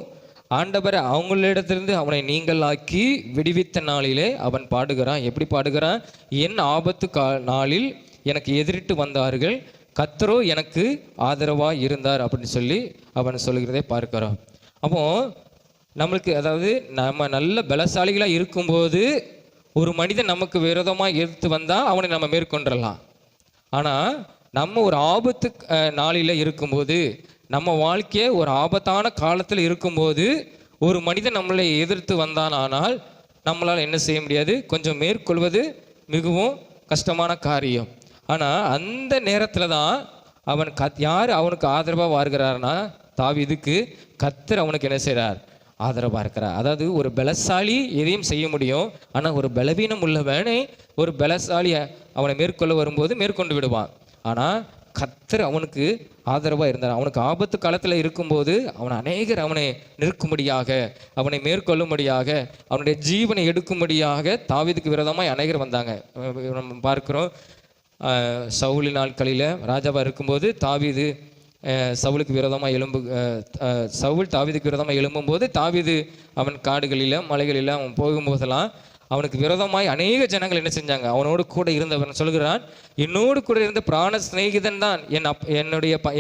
ஆண்டவர் அவங்களிடத்திலிருந்து அவனை நீங்களாக்கி விடுவித்த நாளிலே அவன் பாடுகிறான். எப்படி பாடுகிறான்? என் ஆபத்து நாளில் எனக்கு எதிரிட்டு வந்தார்கள், கர்த்தரோ எனக்கு ஆதரவாக இருந்தார் அப்படின்னு சொல்லி அவன் சொல்கிறதை பார்க்கிறோம். அப்போ நம்மளுக்கு, அதாவது நம்ம நல்ல பலசாலிகளாக இருக்கும்போது ஒரு மனிதன் நமக்கு விரோதமாக எதிர்த்து வந்தால் அவனை நம்ம மேற்கொண்டுடலாம். ஆனால் நம்ம ஒரு ஆபத்து நாளில் இருக்கும்போது, நம்ம வாழ்க்கையை ஒரு ஆபத்தான காலத்தில் இருக்கும்போது ஒரு மனிதன் நம்மளை எதிர்த்து வந்தான், ஆனால் நம்மளால் என்ன செய்ய முடியாது, கொஞ்சம் மேற்கொள்வது மிகவும் கஷ்டமான காரியம். ஆனால் அந்த நேரத்தில் தான் அவன் யார் அவனுக்கு ஆதரவாக வருகிறார்னா, தாவீதுக்கு கர்த்தர் அவனுக்கு என்ன செய்கிறார், ஆதரவாக இருக்கிறார். அதாவது ஒரு பலசாலி எதையும் செய்ய முடியும், ஆனால் ஒரு பலவீனம் உள்ளவனே ஒரு பலசாலியை அவனை மேற்கொள்ள வரும்போது மேற்கொண்டு விடுவான். ஆனால் கர்த்தர் அவனுக்கு ஆதரவாக இருந்தார். அவனுக்கு ஆபத்து காலத்தில் இருக்கும்போது அநேகர் அவனை நிற்கும்படியாக, அவனை மேற்கொள்ளும்படியாக, அவனுடைய ஜீவனை எடுக்கும்படியாக தாவீதுக்கு விரோதமாக அநேகர் வந்தாங்க. நம்ம பார்க்கிறோம், சவுலின் நாட்களில் ராஜாவாக இருக்கும்போது தாவீது சவுலுக்கு விரோதமாக சவுல் தாவீதுக்கு விரோதமாக எழும்பும்போது தாவீது அவன் காடுகளில் மலைகளில் அவன் போகும்போதெல்லாம் அவனுக்கு விரோதமாய் அநேக ஜனங்கள் என்ன செஞ்சாங்க? அவனோடு கூட இருந்தவன் சொல்கிறான், என்னோடு கூட இருந்த பிராண சிநேகிதன் தான்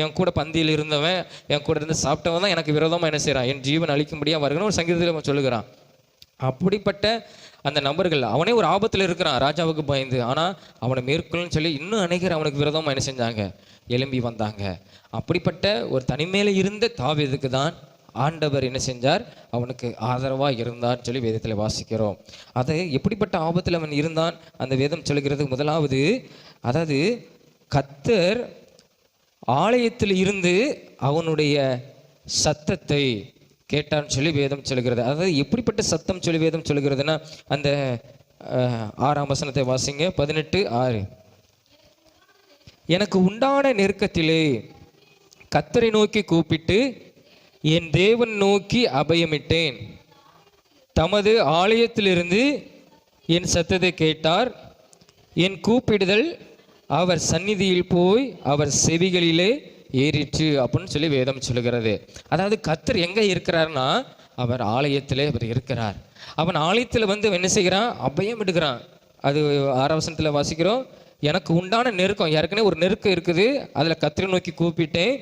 என் கூட பந்தியில் இருந்தவன், என் கூட இருந்து சாப்பிட்டவன் தான் எனக்கு விரோதமாக என்ன செய்கிறான், என் ஜீவன் அழிக்கும்படியாக வருகிறான் ஒரு சங்கீதத்தில் அவன் சொல்லுகிறான். அப்படிப்பட்ட அந்த நபர்கள், அவனே ஒரு ஆபத்தில் இருக்கிறான் ராஜாவுக்கு பயந்து, ஆனால் அவனை மேற்கொள்ளுன்னு சொல்லி இன்னும் அநேகர் அவனுக்கு விரோதமாக என்ன செஞ்சாங்க? எழும்பி வந்தாங்க. அப்படிப்பட்ட ஒரு தனிமையில் இருந்த தாவீதுக்கு தான் ஆண்டவர் என்ன செஞ்சார்? அவனுக்கு ஆதரவாக இருந்தான்னு சொல்லி வேதத்தில் வாசிக்கிறோம். அது எப்படிப்பட்ட ஆபத்தில் அவன் இருந்தான் அந்த வேதம் சொல்கிறது. முதலாவது, அதாவது கர்த்தர் ஆலயத்தில் இருந்து அவனுடைய சத்தத்தை கேட்டான்னு சொல்லி வேதம் சொல்கிறது. அதாவது எப்படிப்பட்ட சத்தம் சொல்லி வேதம் சொல்கிறதுனா, அந்த 6ஆம் வசனத்தை வாசிங்க, 18:6. எனக்கு உண்டான நெருக்கத்திலே கர்த்தரை நோக்கி கூப்பிட்டு என் தேவன் நோக்கி அபயமிட்டேன். தமது ஆலயத்திலிருந்து என் சத்தத்தை கேட்டார். என் கூப்பிடுதல் அவர் சந்நிதியில் போய் அவர் செவிகளிலே ஏறிற்று அப்படின்னு சொல்லி வேதம் சொல்லுகிறது. அதாவது கர்த்தர் எங்கே இருக்கிறார்னா, அவர் ஆலயத்திலே அவர் இருக்கிறார். அவன் ஆலயத்தில் வந்து என்ன செய்கிறான்? அபயம் எடுக்கிறான். அது 6ஆம் வசனத்தில் வாசிக்கிறோம். எனக்கு உண்டான நெருக்கம், ஏற்கனவே ஒரு நெருக்கம் இருக்குது, அதில் கர்த்தரை நோக்கி கூப்பிட்டேன்.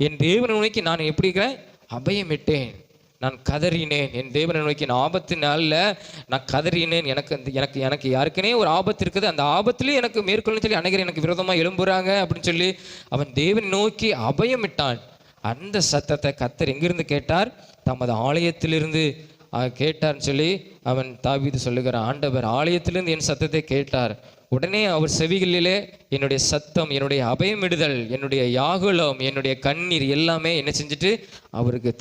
என் தேவனை நோக்கி நான் எப்படி இருக்கிறேன்? அபயமிட்டேன். நான் கதறினேன். என் தேவனை நோக்கி நான் ஆபத்து நாளில் நான் கதறினேன். எனக்கு யாருக்குனே ஒரு ஆபத்து இருக்குது, அந்த ஆபத்துலேயும் எனக்கு மேற்கொள்ளும் சொல்லி அநேகர் எனக்கு விரோதமாக எழும்புறாங்க அப்படின்னு சொல்லி அவன் தேவனை நோக்கி அபயமிட்டான். அந்த சத்தத்தை கர்த்தர் எங்கிருந்து கேட்டார்? தமது ஆலயத்திலிருந்து கேட்டார்னு சொல்லி அவன் தாவீது சொல்லுகிறான். ஆண்டவர் ஆலயத்திலிருந்து என் சத்தத்தை கேட்டார். உடனே அவர் செவிகளிலே என்னுடைய சத்தம், என்னுடைய அபயமிடுதல், என்னுடைய யாகுலம், என்னுடைய கண்ணீர் எல்லாமே என்ன செஞ்சுட்டு அவருக்கு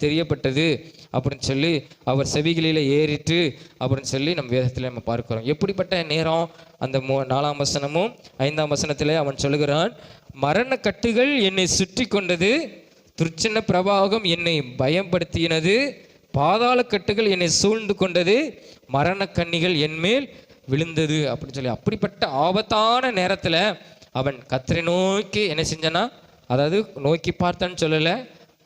தெரியப்பட்டது அப்படின்னு சொல்லி அவர் செவிகளிலே ஏறிட்டு அப்படின்னு சொல்லி நம்ம வேதத்தில் நம்ம பார்க்கிறோம். எப்படிப்பட்ட நேரம்? அந்த 4ஆம் வசனமும் 5ஆம் வசனத்தில் அவன் சொல்லுகிறான், மரண கட்டுகள் என்னை சுற்றி கொண்டது, துர்ச்சின்ன பிரவாகம் என்னை பயப்படுத்தினது, பாதாள கட்டுகள் என்னை சூழ்ந்து கொண்டது, மரண கண்ணிகள் என்மேல் விழுந்தது அப்படின்னு சொல்லி அப்படிப்பட்ட ஆபத்தான நேரத்தில் அவன் கர்த்தரை நோக்கி என்ன செஞ்சானா? அதாவது நோக்கி பார்த்தான்னு சொல்லலை,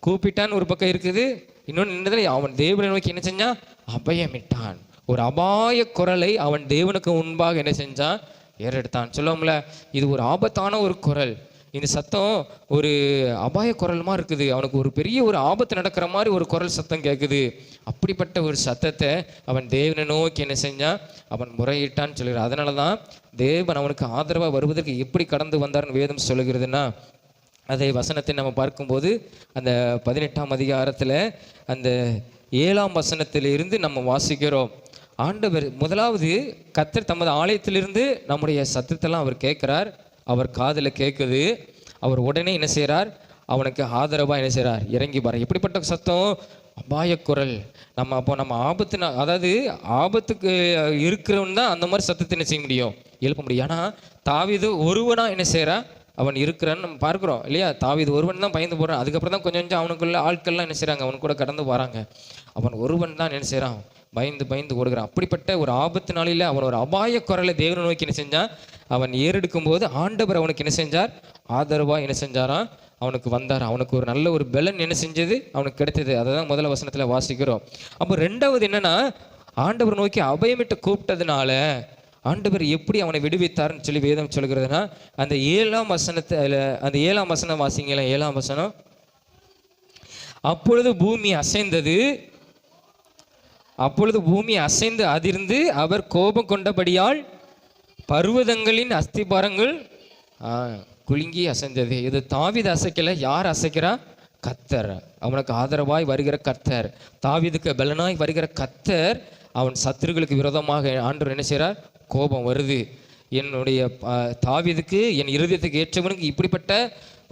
கூப்பிட்டான்னு ஒரு பக்கம் இருக்குது, இன்னொன்று நின்றதில் அவன் தேவனை நோக்கி என்ன செஞ்சான்? அபயமிட்டான். ஒரு அபாய குரலை அவன் தேவனுக்கு முன்பாக என்ன செஞ்சான்? ஏறெடுத்தான். சொல்லுவோம்ல, இது ஒரு ஆபத்தான ஒரு குரல். இந்த சத்தம் ஒரு அபாய குரல்மா இருக்குது. அவனுக்கு ஒரு பெரிய ஒரு ஆபத்து நடக்கிற மாதிரி ஒரு குரல் சத்தம் கேட்குது. அப்படிப்பட்ட ஒரு சத்தத்தை அவன் தேவனை நோக்கி என்ன செஞ்சான்? அவன் முறையிட்டான்னு சொல்கிறான். அதனால தான் தேவன் அவனுக்கு ஆதரவாக வருவதற்கு எப்படி கடந்து வந்தார்னு வேதம் சொல்லுகிறதுனா, அதை வசனத்தை நம்ம பார்க்கும்போது அந்த 18ஆம் அதிகாரத்தில் அந்த 7ஆம் வசனத்திலிருந்து நம்ம வாசிக்கிறோம். ஆண்டவர் முதலாவது கர்த்தர் தமது ஆலயத்திலிருந்து நம்முடைய சத்தத்தெல்லாம் அவர் கேட்குறார். அவர் காதில் கேட்குது. அவர் உடனே என்ன செய்கிறார்? அவனுக்கு ஆதரவாக என்ன செய்கிறார்? இறங்கி வர. எப்படிப்பட்ட சத்தம்? அபாயக்குரல். நம்ம ஆபத்து, அதாவது ஆபத்துக்கு இருக்கிறவன் தான் அந்த மாதிரி சத்தத்தை என்ன செய்ய முடியும்? எழுப்ப முடியும். ஆனால் தாவீது ஒருவனாக என்ன செய்கிறா? அவன் இருக்கிறான்னு நம்ம பார்க்குறோம் இல்லையா? தாவீது ஒருவன் தான் பயந்து போகிறான். அதுக்கப்புறம் தான் கொஞ்சம் கொஞ்சம் அவனுக்குள்ள ஆட்கள்லாம் என்ன செய்கிறாங்க? அவனு கூட கடந்து வராங்க. அவன் ஒருவன் தான் என்ன செய்கிறான்? பயந்து ஓடுகிறான். அப்படிப்பட்ட ஒரு ஆபத்து நாளில் அவன் ஒரு அபாய குரலை தேவனை நோக்கி என்ன செஞ்சான்? அவன் ஏறெடுக்கும் போது ஆண்டவர் அவனுக்கு என்ன செஞ்சார்? ஆதரவாக என்ன செஞ்சாராம்? அவனுக்கு வந்தார். அவனுக்கு ஒரு நல்ல ஒரு பலன் என்ன செஞ்சது? அவனுக்கு கிடைத்தது. அதை தான் முதல் வசனத்தில் வாசிக்கிறோம். அப்போ ரெண்டாவது என்னன்னா, ஆண்டவர் நோக்கி அபயமிட்டு கூப்பிட்டதுனால ஆண்டவர் எப்படி அவனை விடுவித்தார்னு சொல்லி வேதம் சொல்கிறதுனா, அந்த 7ஆம் வசனத்தில் அந்த 7ஆம் வசனம் வாசிங்களா? 7ஆம் வசனம். அப்பொழுது பூமி அசைந்து அதிர்ந்து அவர் கோபம் கொண்டபடியால் பர்வதங்களின் அஸ்திபாரங்கள் குலுங்கி அசைந்தது. இது தாவீது அசைக்கல. யார் அசைக்கிறா? கர்த்தர். அவனுக்கு ஆதரவாய் வருகிற கர்த்தர், தாவீதுக்கு பலனாய் வருகிற கர்த்தர். அவன் சத்துருக்களுக்கு விரோதமாக ஆண்டவர் என்ன செய்கிறார்? கோபம் வருது. என்னுடைய தாவீதுக்கு, என் இருதயத்துக்கு ஏற்றவனுக்கு இப்படிப்பட்ட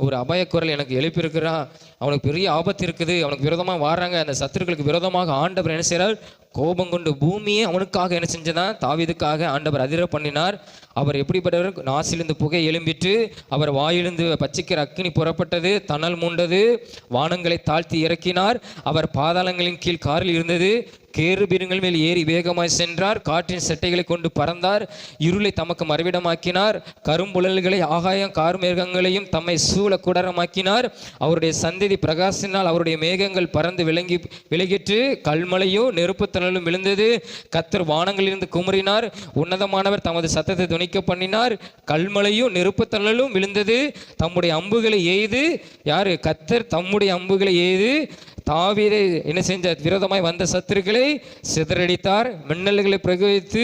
ஒரு அபாயக்குரல் எனக்கு எழுப்பியிருக்கிறான். அவனுக்கு பெரிய ஆபத்து இருக்குது, அவனுக்கு விரோதமாக வர்றாங்க. அந்த சத்துருக்களுக்கு விரோதமாக ஆண்டவர் என்ன செய்கிறார்? கோபம் கொண்டு பூமியே அவனுக்காக என்ன செஞ்சதான்? தாவீதுக்காக ஆண்டவர் அதிர பண்ணினார். அவர் எப்படிப்பட்டவர்? நாசிலிருந்து புகை எழும்பிட்டு அவர் வாயிலிருந்து பச்சிக்கிற அக்கினி புறப்பட்டது, தணல் மூண்டது, வானங்களை தாழ்த்தி இறக்கினார். அவர் பாதாளங்களின் கீழ் காரில் இருந்தது, கேருபீன்கள் மேல் ஏறி வேகமாய் சென்றார். காற்றின் செட்டைகளை கொண்டு பறந்தார். இருளை தமக்கு மறைவிடமாக்கினார். கரும்புழல்களை ஆகாயம் கார்மேகங்களையும் தம்மை சூழ குடரமாக்கினார். அவருடைய சந்ததி பிரகாசினால் அவருடைய மேகங்கள் பறந்து விலகிற்று. கல்மலையும் நெருப்புத்தணலும் விழுந்தது. கர்த்தர் வானங்களிலிருந்து குமரினார். உன்னதமானவர் தமது சத்தத்தை துணிக்க பண்ணினார். கல்மலையும் நெருப்புத்தணலும் விழுந்தது. தம்முடைய அம்புகளை எய்து, யாரு? கர்த்தர் தம்முடைய அம்புகளை எய்து தாவீதை என்ன செஞ்சார்? விரோதமாய் வந்த சத்துருக்களை சிதறடித்தார். மின்னல்களை பிரயோகித்து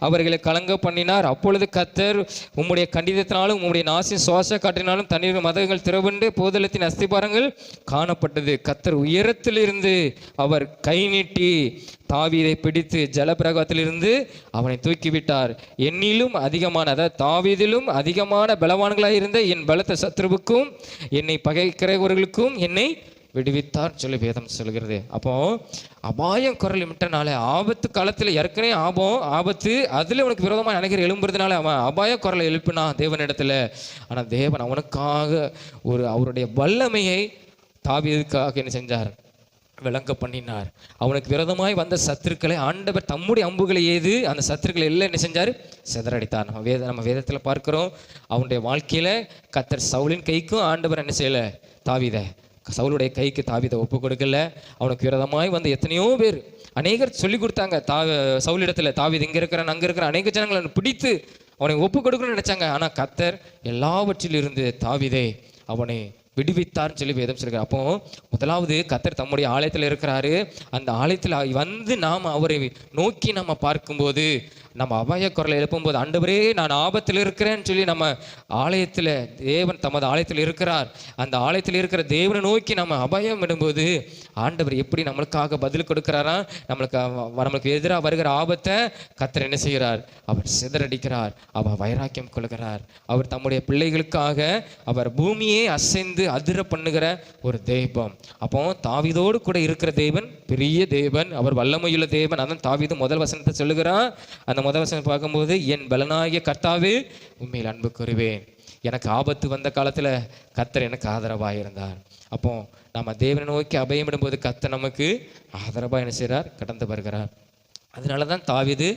அவர்களை கலங்க பண்ணினார். அப்பொழுது கர்த்தர் உம்முடைய கண்டிதத்தினாலும் உம்முடைய நாசின் சுவாச காற்றினாலும் தண்ணீர் மதகுகள் திறவுண்டு போதலத்தின் அஸ்திபாரங்கள் காணப்பட்டது. கர்த்தர் உயரத்திலிருந்து அவர் கை நீட்டி தாவீதை பிடித்து ஜலப்பிரகாரத்திலிருந்து அவனை தூக்கிவிட்டார். என்னிலும் அதிகமான, அதாவது தாவீதிலும் அதிகமான பலவான்களாக இருந்த என் பலத்த சத்ருவுக்கும் என்னை பகைக்கிறவர்களுக்கும் என்னை விடுவித்தார் சொல்லி வேதம் சொல்கிறது. அப்போ அபாயம் குரல் விட்டனால, ஆபத்து காலத்தில் ஏற்கனவே ஆபத்து, அதில் உனக்கு விரோதமாக அனைகர் எழும்புறதுனால அவன் அபாய குரலை எழுப்பினா தேவனிடத்துல. ஆனால் தேவன் அவனுக்காக அவருடைய வல்லமையை தாவீதுக்காக என்ன செஞ்சார்? விளங்க பண்ணினார். அவனுக்கு விரோதமாய் வந்த சத்துருக்களை ஆண்டவர் தம்முடைய அம்புகளை ஏது அந்த சத்துருக்களை எல்லாம் என்ன செஞ்சார்? சிதறடித்தார். நம்ம வேதத்தில் பார்க்கிறோம். அவனுடைய வாழ்க்கையில கர்த்தர் சவுலின் கைக்கும் ஆண்டவர் என்ன செய்யல? தாவீதை, சவுளுடைய கைக்கு தாவீதை ஒப்பு கொடுக்கல. அவனுக்கு விரோதமாய் வந்து எத்தனையோ பேர் அநேகர் சொல்லி கொடுத்தாங்க. சவுலிடத்துல தாவீது இங்கே இருக்கிறான் அங்கே இருக்கிற அநேக ஜனங்களை பிடித்து அவனை ஒப்பு கொடுக்கணும்னு நினைச்சாங்க. ஆனால் கர்த்தர் எல்லாவற்றிலிருந்து தாவீதை அவனை விடுவித்தார்னு சொல்லி வேதம் சொல்கிறார். அப்போ முதலாவது கர்த்தர் தம்முடைய ஆலயத்தில் இருக்கிறாரு. அந்த ஆலயத்தில் வந்து நாம் அவரை நோக்கி நம்ம பார்க்கும்போது, நம்ம அபாய குரலை எழுப்பும்போது, ஆண்டவரே நான் ஆபத்தில் இருக்கிறேன்னு சொல்லி நம்ம ஆலயத்தில் தேவன் தமது ஆலயத்தில் இருக்கிறார். அந்த ஆலயத்தில் இருக்கிற தேவனை நோக்கி நம்ம அபயம் விடும்போது ஆண்டவர் எப்படி நம்மளுக்காக பதில் கொடுக்கிறாரா? நம்மளுக்கு எதிராக வருகிற ஆபத்தை கர்த்தர் என்ன செய்கிறார்? அவர் சிதறடிக்கிறார். அவர் வைராக்கியம் கொள்கிறார். அவர் தம்முடைய பிள்ளைகளுக்காக அவர் பூமியே அசைந்து அதிர பண்ணுகிற ஒரு தெய்வம். அப்போ தாவீதோடு கூட இருக்கிற தேவன் பெரிய தேவன், அவர் வல்லமையுள்ள தேவன். அதான் தாவீது முதல் வசனத்தை சொல்லுகிறான். அந்த முதல் வசனம் பார்க்கும்போது, என் பலனாகிய கர்த்தாவே உண்மையில் அன்பு கூறுவேன். எனக்கு ஆபத்து வந்த காலத்தில் கர்த்தர் எனக்கு ஆதரவாக இருந்தார். அப்போ நம்ம தேவனை நோக்கி அபயமிடும்போது கர்த்தர் நமக்கு ஆதரவாக என்ன செய்கிறார்? கடந்து வருகிறார். அதனால தான் தாவீது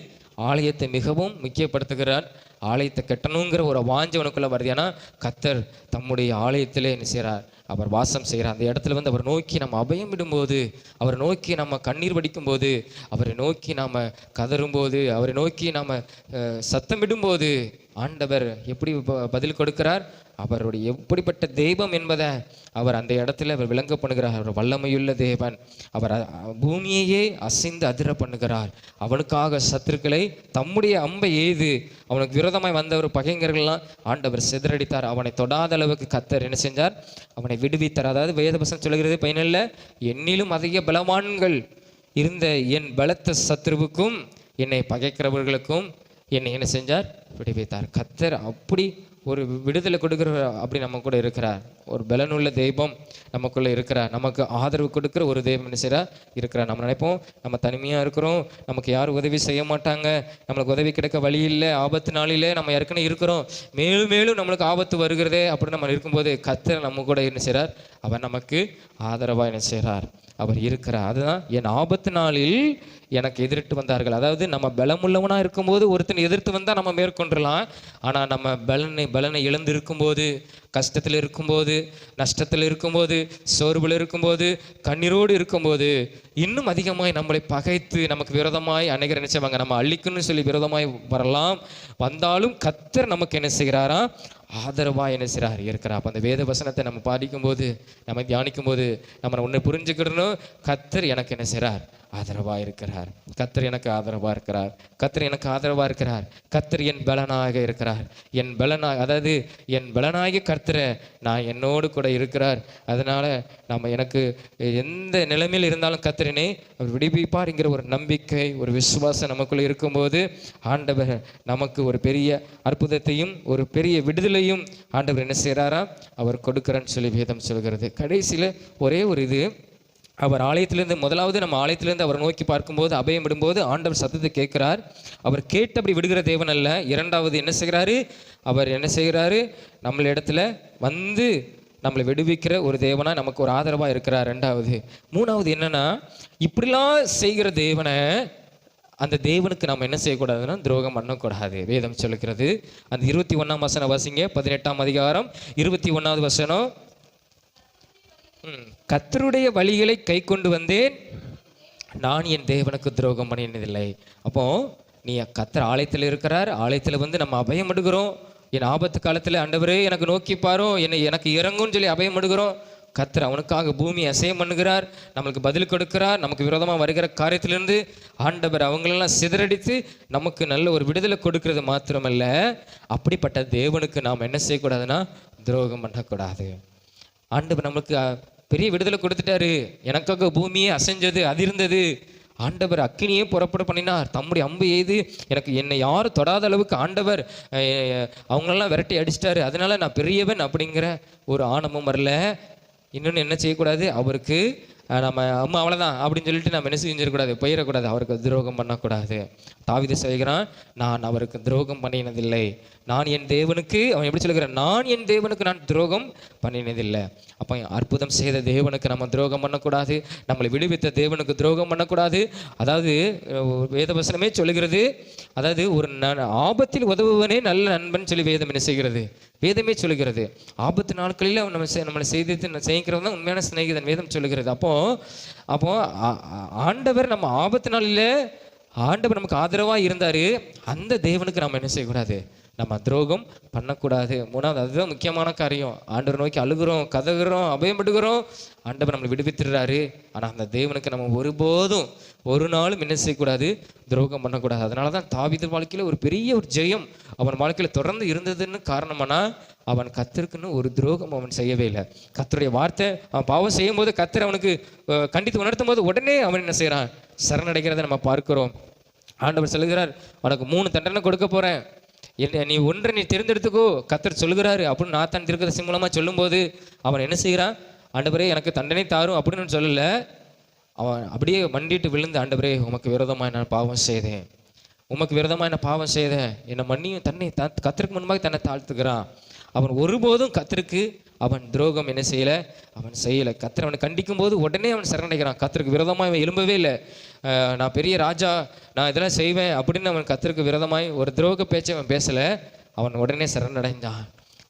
ஆலயத்தை மிகவும் முக்கியப்படுத்துகிறார். ஆலயத்தை கட்டணுங்கிற ஒரு வாஞ்சவனுக்குள்ள வருது. ஏன்னா கர்த்தர் தம்முடைய ஆலயத்திலே என்ன செய்கிறார்? அவர் வாசம் செய்கிறார். அந்த இடத்துல வந்து அவர் நோக்கி நம்ம அபயம் விடும்போது, அவரை நோக்கி நம்ம கண்ணீர் வடிக்கும்போது, அவரை நோக்கி நாம் கதறும்போது, அவரை நோக்கி நாம் சத்தமிடும்போது ஆண்டவர் எப்படி பதில் கொடுக்கிறார்? அவருடைய எப்படிப்பட்ட தெய்வம் என்பதை அவர் அந்த இடத்துல அவர் விளங்க பண்ணுகிறார். அவர் வல்லமையுள்ள தேவன். அவர் பூமியையே அசைந்து அதிர பண்ணுகிறார். அவனுக்காக சத்துருக்களை தம்முடைய அம்பை எய்து அவனுக்கு விரோதமாய் வந்த ஒரு பகைஞர்கள்லாம் ஆண்டவர் சிதறடித்தார். அவனை தொடாத அளவுக்கு கர்த்தர் என்ன செஞ்சார்? அவனை விடுவித்தார். அதாவது வேதவசனம் சொல்கிறது, பயனில்லை என்னிலும் அதிக பலவான்கள் இருந்த என் பலத்த சத்ருவுக்கும் என்னை பகைக்கிறவர்களுக்கும் என்னை என்ன செஞ்சார்? விடுவித்தார். கர்த்தர் அப்படி ஒரு விடுதலை கொடுக்குற அப்படி நம்ம கூட இருக்கிறார். ஒரு பலனுள்ள தெய்வம் நமக்குள்ளே இருக்கிறார். நமக்கு ஆதரவு கொடுக்குற ஒரு தெய்வம் என்ன செய்கிறார்? இருக்கிறார். நம்ம நினைப்போம் நம்ம தனிமையாக இருக்கிறோம், நமக்கு யாரும் உதவி செய்ய மாட்டாங்க, நம்மளுக்கு உதவி கிடைக்க வழி இல்லை, ஆபத்து நாளிலே நம்ம ஏற்கனவே இருக்கிறோம், மேலும் மேலும் நம்மளுக்கு ஆபத்து வருகிறதே அப்படின்னு நம்ம இருக்கும்போது கர்த்தர் நம்ம கூட என்ன செய்கிறார்? அவர் நமக்கு ஆதரவாக என்ன செய்கிறார்? அவர் இருக்கிறார். அதுதான் என் ஆபத்து நாளில் எனக்கு எதிர்த்து வந்தார்கள். அதாவது நம்ம பலமுள்ளவனாக இருக்கும்போது ஒருத்தன் எதிர்த்து வந்தால் நம்ம மேற்கொண்டுடலாம். ஆனால் நம்ம பலனை இழந்து இருக்கும்போது, கஷ்டத்தில் இருக்கும்போது, நஷ்டத்தில் இருக்கும்போது, சோர்வில் இருக்கும்போது, கண்ணீரோடு இருக்கும்போது இன்னும் அதிகமாய் நம்மளை பகைத்து நமக்கு விரோதமாய் அநேகர் நினைச்சவங்க நம்ம அழிக்கணும்னு சொல்லி விரோதமாய் வரலாம். வந்தாலும் கர்த்தர் நமக்கு என்ன செய்கிறாரா? ஆதரவாக என்ன செய்கிறார்? இருக்கிறார். அப்போ அந்த வேத வசனத்தை நம்ம பாடிக்கும்போது, நம்ம தியானிக்கும் போது நம்ம ஒன்று புரிஞ்சுக்கிடணும், கர்த்தர் எனக்கு என்ன செய்கிறார்? ஆதரவாக இருக்கிறார். கர்த்தர் எனக்கு ஆதரவாக இருக்கிறார். கர்த்தர் எனக்கு ஆதரவாக இருக்கிறார். கர்த்தர் என் பலனாக இருக்கிறார். என் பலனாக, அதாவது என் பலனாகிய கர்த்தரை நான் என்னோடு கூட இருக்கிறார். அதனால நம்ம எனக்கு எந்த நிலைமையில் இருந்தாலும் கர்த்தரினை அவர் விடுவிப்பார்ங்கிற ஒரு நம்பிக்கை, ஒரு விசுவாசம் நமக்குள்ள இருக்கும்போது ஆண்டவர் நமக்கு ஒரு பெரிய அற்புதத்தையும் ஒரு பெரிய விடுதலையும் ஆண்டவர் என்ன செய்கிறாரா? அவர் கொடுக்குறன்னு சொல்லி வேதம் சொல்கிறது. கடைசியில் ஒரே ஒரு இது, அவர் ஆலயத்திலிருந்து முதலாவது நம்ம ஆலயத்திலிருந்து அவர் நோக்கி பார்க்கும்போது அபயம் விடும்போது ஆண்டவர் சத்தத்தை கேட்கிறார். அவர் கேட்டபடி விடுகிற தேவன் அல்ல. இரண்டாவது என்ன செய்கிறாரு? அவர் என்ன செய்கிறாரு? நம்மள இடத்துல வந்து நம்மளை விடுவிக்கிற ஒரு தேவனா நமக்கு ஒரு ஆதரவாக இருக்கிறார். ரெண்டாவது. மூணாவது என்னன்னா, இப்படிலாம் செய்கிற தேவனை, அந்த தேவனுக்கு நம்ம என்ன செய்யக்கூடாதுன்னா துரோகம் பண்ணக்கூடாது. வேதம் சொல்லுகிறது. அந்த 21ஆம் வசனம் வாசிங்க. 18ஆம் அதிகாரம் 21வது வசனம். கர்த்தருடைய வழிகளை கை கொண்டு வந்தேன், நான் என் தேவனுக்கு துரோகம் பண்ணினதில்லை. அப்போ நீ கர்த்தர் ஆலயத்தில் இருக்கிறார், ஆலயத்தில் வந்து நம்ம அபயம் எடுக்கிறோம். என் ஆபத்து காலத்தில் ஆண்டவரே எனக்கு நோக்கி பாரோ, எனக்கு இறங்கும்னு சொல்லி அபயம் எடுக்கிறோம். கர்த்தர் அவனுக்காக பூமி அசையம் பண்ணுகிறார், நம்மளுக்கு பதில் கொடுக்கிறார். நமக்கு விரோதமாக வருகிற காரியத்திலிருந்து ஆண்டவர் அவங்களெல்லாம் சிதறடித்து நமக்கு நல்ல ஒரு விடுதலை கொடுக்கிறது மாத்திரமல்ல, அப்படிப்பட்ட தேவனுக்கு நாம் என்ன செய்யக்கூடாதுன்னா துரோகம் பண்ணக்கூடாது. ஆண்டவர் நமக்கு பெரிய விடுதலை கொடுத்துட்டாரு. எனக்காக பூமியே அசைஞ்சது, அதிர்ந்தது. ஆண்டவர் அக்கினியே புறப்பட பண்ணினார், தம்முடைய அம்பு எய்து என்னை யாரும் தொடாத அளவுக்கு ஆண்டவர் அவங்களெல்லாம் விரட்டி அடிச்சிட்டாரு. அதனால நான் பெரியவன் அப்படிங்கிற ஒரு ஆணவம் வரல. இன்னொன்று என்ன செய்யக்கூடாது, அவருக்கு நம்ம அம்மா அவ்வளோதான் அப்படின்னு சொல்லிட்டு நம்ம என்ன செஞ்சிடக்கூடாது, போயிடக்கூடாது, அவருக்கு துரோகம் பண்ணக்கூடாது. தாவீது சொல்கிறான், நான் அவருக்கு துரோகம் பண்ணினதில்லை, நான் என் தேவனுக்கு, அவன் எப்படி சொல்லுகிறான், நான் என் தேவனுக்கு நான் துரோகம் பண்ணினதில்லை. அப்போ அற்புதம் செய்த தேவனுக்கு நம்ம துரோகம் பண்ணக்கூடாது, நம்மளை விடுவித்த தேவனுக்கு துரோகம் பண்ணக்கூடாது. அதாவது வேதவசனமே சொல்லுகிறது, அதாவது ஒரு ஆபத்தில் உதவுவனே நல்ல நண்பன் சொல்லி வேதம் என்ன செய்கிறது, வேதமே சொல்லுகிறது. ஆபத்து நாட்களில் அவன் நம்மளை செய்கிறவன் தான் உண்மையான சிநேகிதன், வேதம் சொல்லுகிறது. அப்போ ஆண்டவர் நம்ம ஆபத்து நாளில் ஆண்டவர் நமக்கு ஆதரவாக இருந்தார். அந்த தேவனுக்கு நம்ம என்ன செய்யக்கூடாது, நம்ம துரோகம் பண்ணக்கூடாது. மூணாவது, அதுதான் முக்கியமான காரியம். ஆண்டவர் நோக்கி அழுகிறோம், கதகுறோம், அபயப்படுகிறோம், ஆண்டவர் நம்மளை விடுவித்துடுறாரு. ஆனால் அந்த தேவனுக்கு நம்ம ஒருபோதும் ஒரு நாளும் என்ன செய்யக்கூடாது, துரோகம் பண்ணக்கூடாது. அதனால தான் தாவீது வாழ்க்கையில் ஒரு பெரிய ஒரு ஜெயம் அவன் வாழ்க்கையில் தொடர்ந்து இருந்ததுன்னு காரணமானா, அவன் கர்த்தருக்குன்னு ஒரு துரோகம் அவன் செய்யவே இல்லை. கர்த்தருடைய வார்த்தை, அவன் பாவம் செய்யும் போது கர்த்தர் அவனுக்கு கண்டித்து உணர்த்தும் போது உடனே அவன் என்ன செய்கிறான், சரணடைகிறத நம்ம பார்க்கிறோம். ஆண்டவர் சொல்லுகிறார், உனக்கு 3 தண்டனை கொடுக்க போகிறேன், நீ ஒன்றை நீ தேர்ந்தெடுத்துக்கோ, கர்த்தர் சொல்லுகிறாரு அப்படின்னு நாத்தான் தீர்க்கதரிசி மூலமாக சொல்லும்போது அவன் என்ன செய்கிறான், ஆண்டவரே எனக்கு தண்டனை தாரும் அப்படின்னு சொல்லலை. அவன் அப்படியே மண்டிட்டு விழுந்து, ஆண்டவரே உமக்கு விரோதமாக நான் பாவம் செய்தேன், உமக்கு விரோதமாக நான் பாவம் செய்தேன், என்னை மன்னியும், கர்த்தருக்கு முன்பாக தன்னை தாழ்த்துக்கிறான். அவன் ஒருபோதும் கர்த்தருக்கு அவன் துரோகம் என்ன செய்யலை, அவன் செய்யலை. கர்த்தர் அவனை கண்டிக்கும் போது உடனே அவன் சரணடைகிறான். கர்த்தருக்கு விரோதமாக அவன் எழும்பவே இல்லை. நான் பெரிய ராஜா, நான் இதெல்லாம் செய்வேன் அப்படின்னு அவன் கர்த்தருக்கு விரோதமாய் ஒரு துரோக பேச்சை அவன் பேசலை. அவன் உடனே சரணடைந்தான்,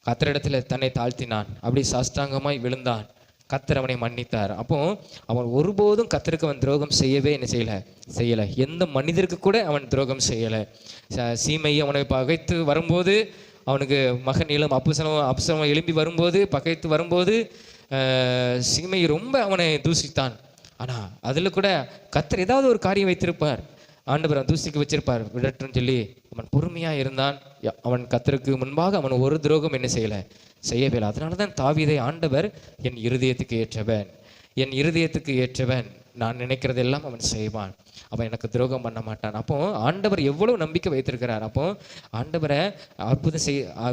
கர்த்தரிடத்தில் தன்னை தாழ்த்தினான், அப்படி சாஷ்டாங்கமாய் விழுந்தான். கர்த்தர் அவனை மன்னித்தார். அப்போ அவன் ஒருபோதும் கர்த்தருக்கு அவன் துரோகம் செய்யவே என்ன செய்யலை. எந்த மனிதருக்கு கூட அவன் துரோகம் செய்யலை. சீமை அவனை பகைத்து வரும்போது, அவனுக்கு மகன் இளம் அப்சலோம் எழும்பி வரும்போது, பகைத்து வரும்போது சீமை ரொம்ப அவனை தூசித்தான். ஆனால் அதில் கூட கர்த்தர் ஏதாவது ஒரு காரியம் வைத்திருப்பார், ஆண்டவர் அவன் தூசிக்கு வச்சிருப்பார், விடட்டுன்னு சொல்லி அவன் பொறுமையாக இருந்தான். அவன் கர்த்தருக்கு முன்பாக அவன் ஒரு துரோகம் என்ன செய்யவே இல்லை. அதனால தான் தாவீதை ஆண்டவர் என் இருதயத்துக்கு ஏற்றவன், என் இருதயத்துக்கு ஏற்றவன், நான் நினைக்கிறதெல்லாம் அவன் செய்வான், அவன் எனக்கு துரோகம் பண்ண மாட்டான். அப்போ ஆண்டவர் எவ்வளவு நம்பிக்கை வைத்திருக்கிறார். அப்போ ஆண்டவரை அற்புதம்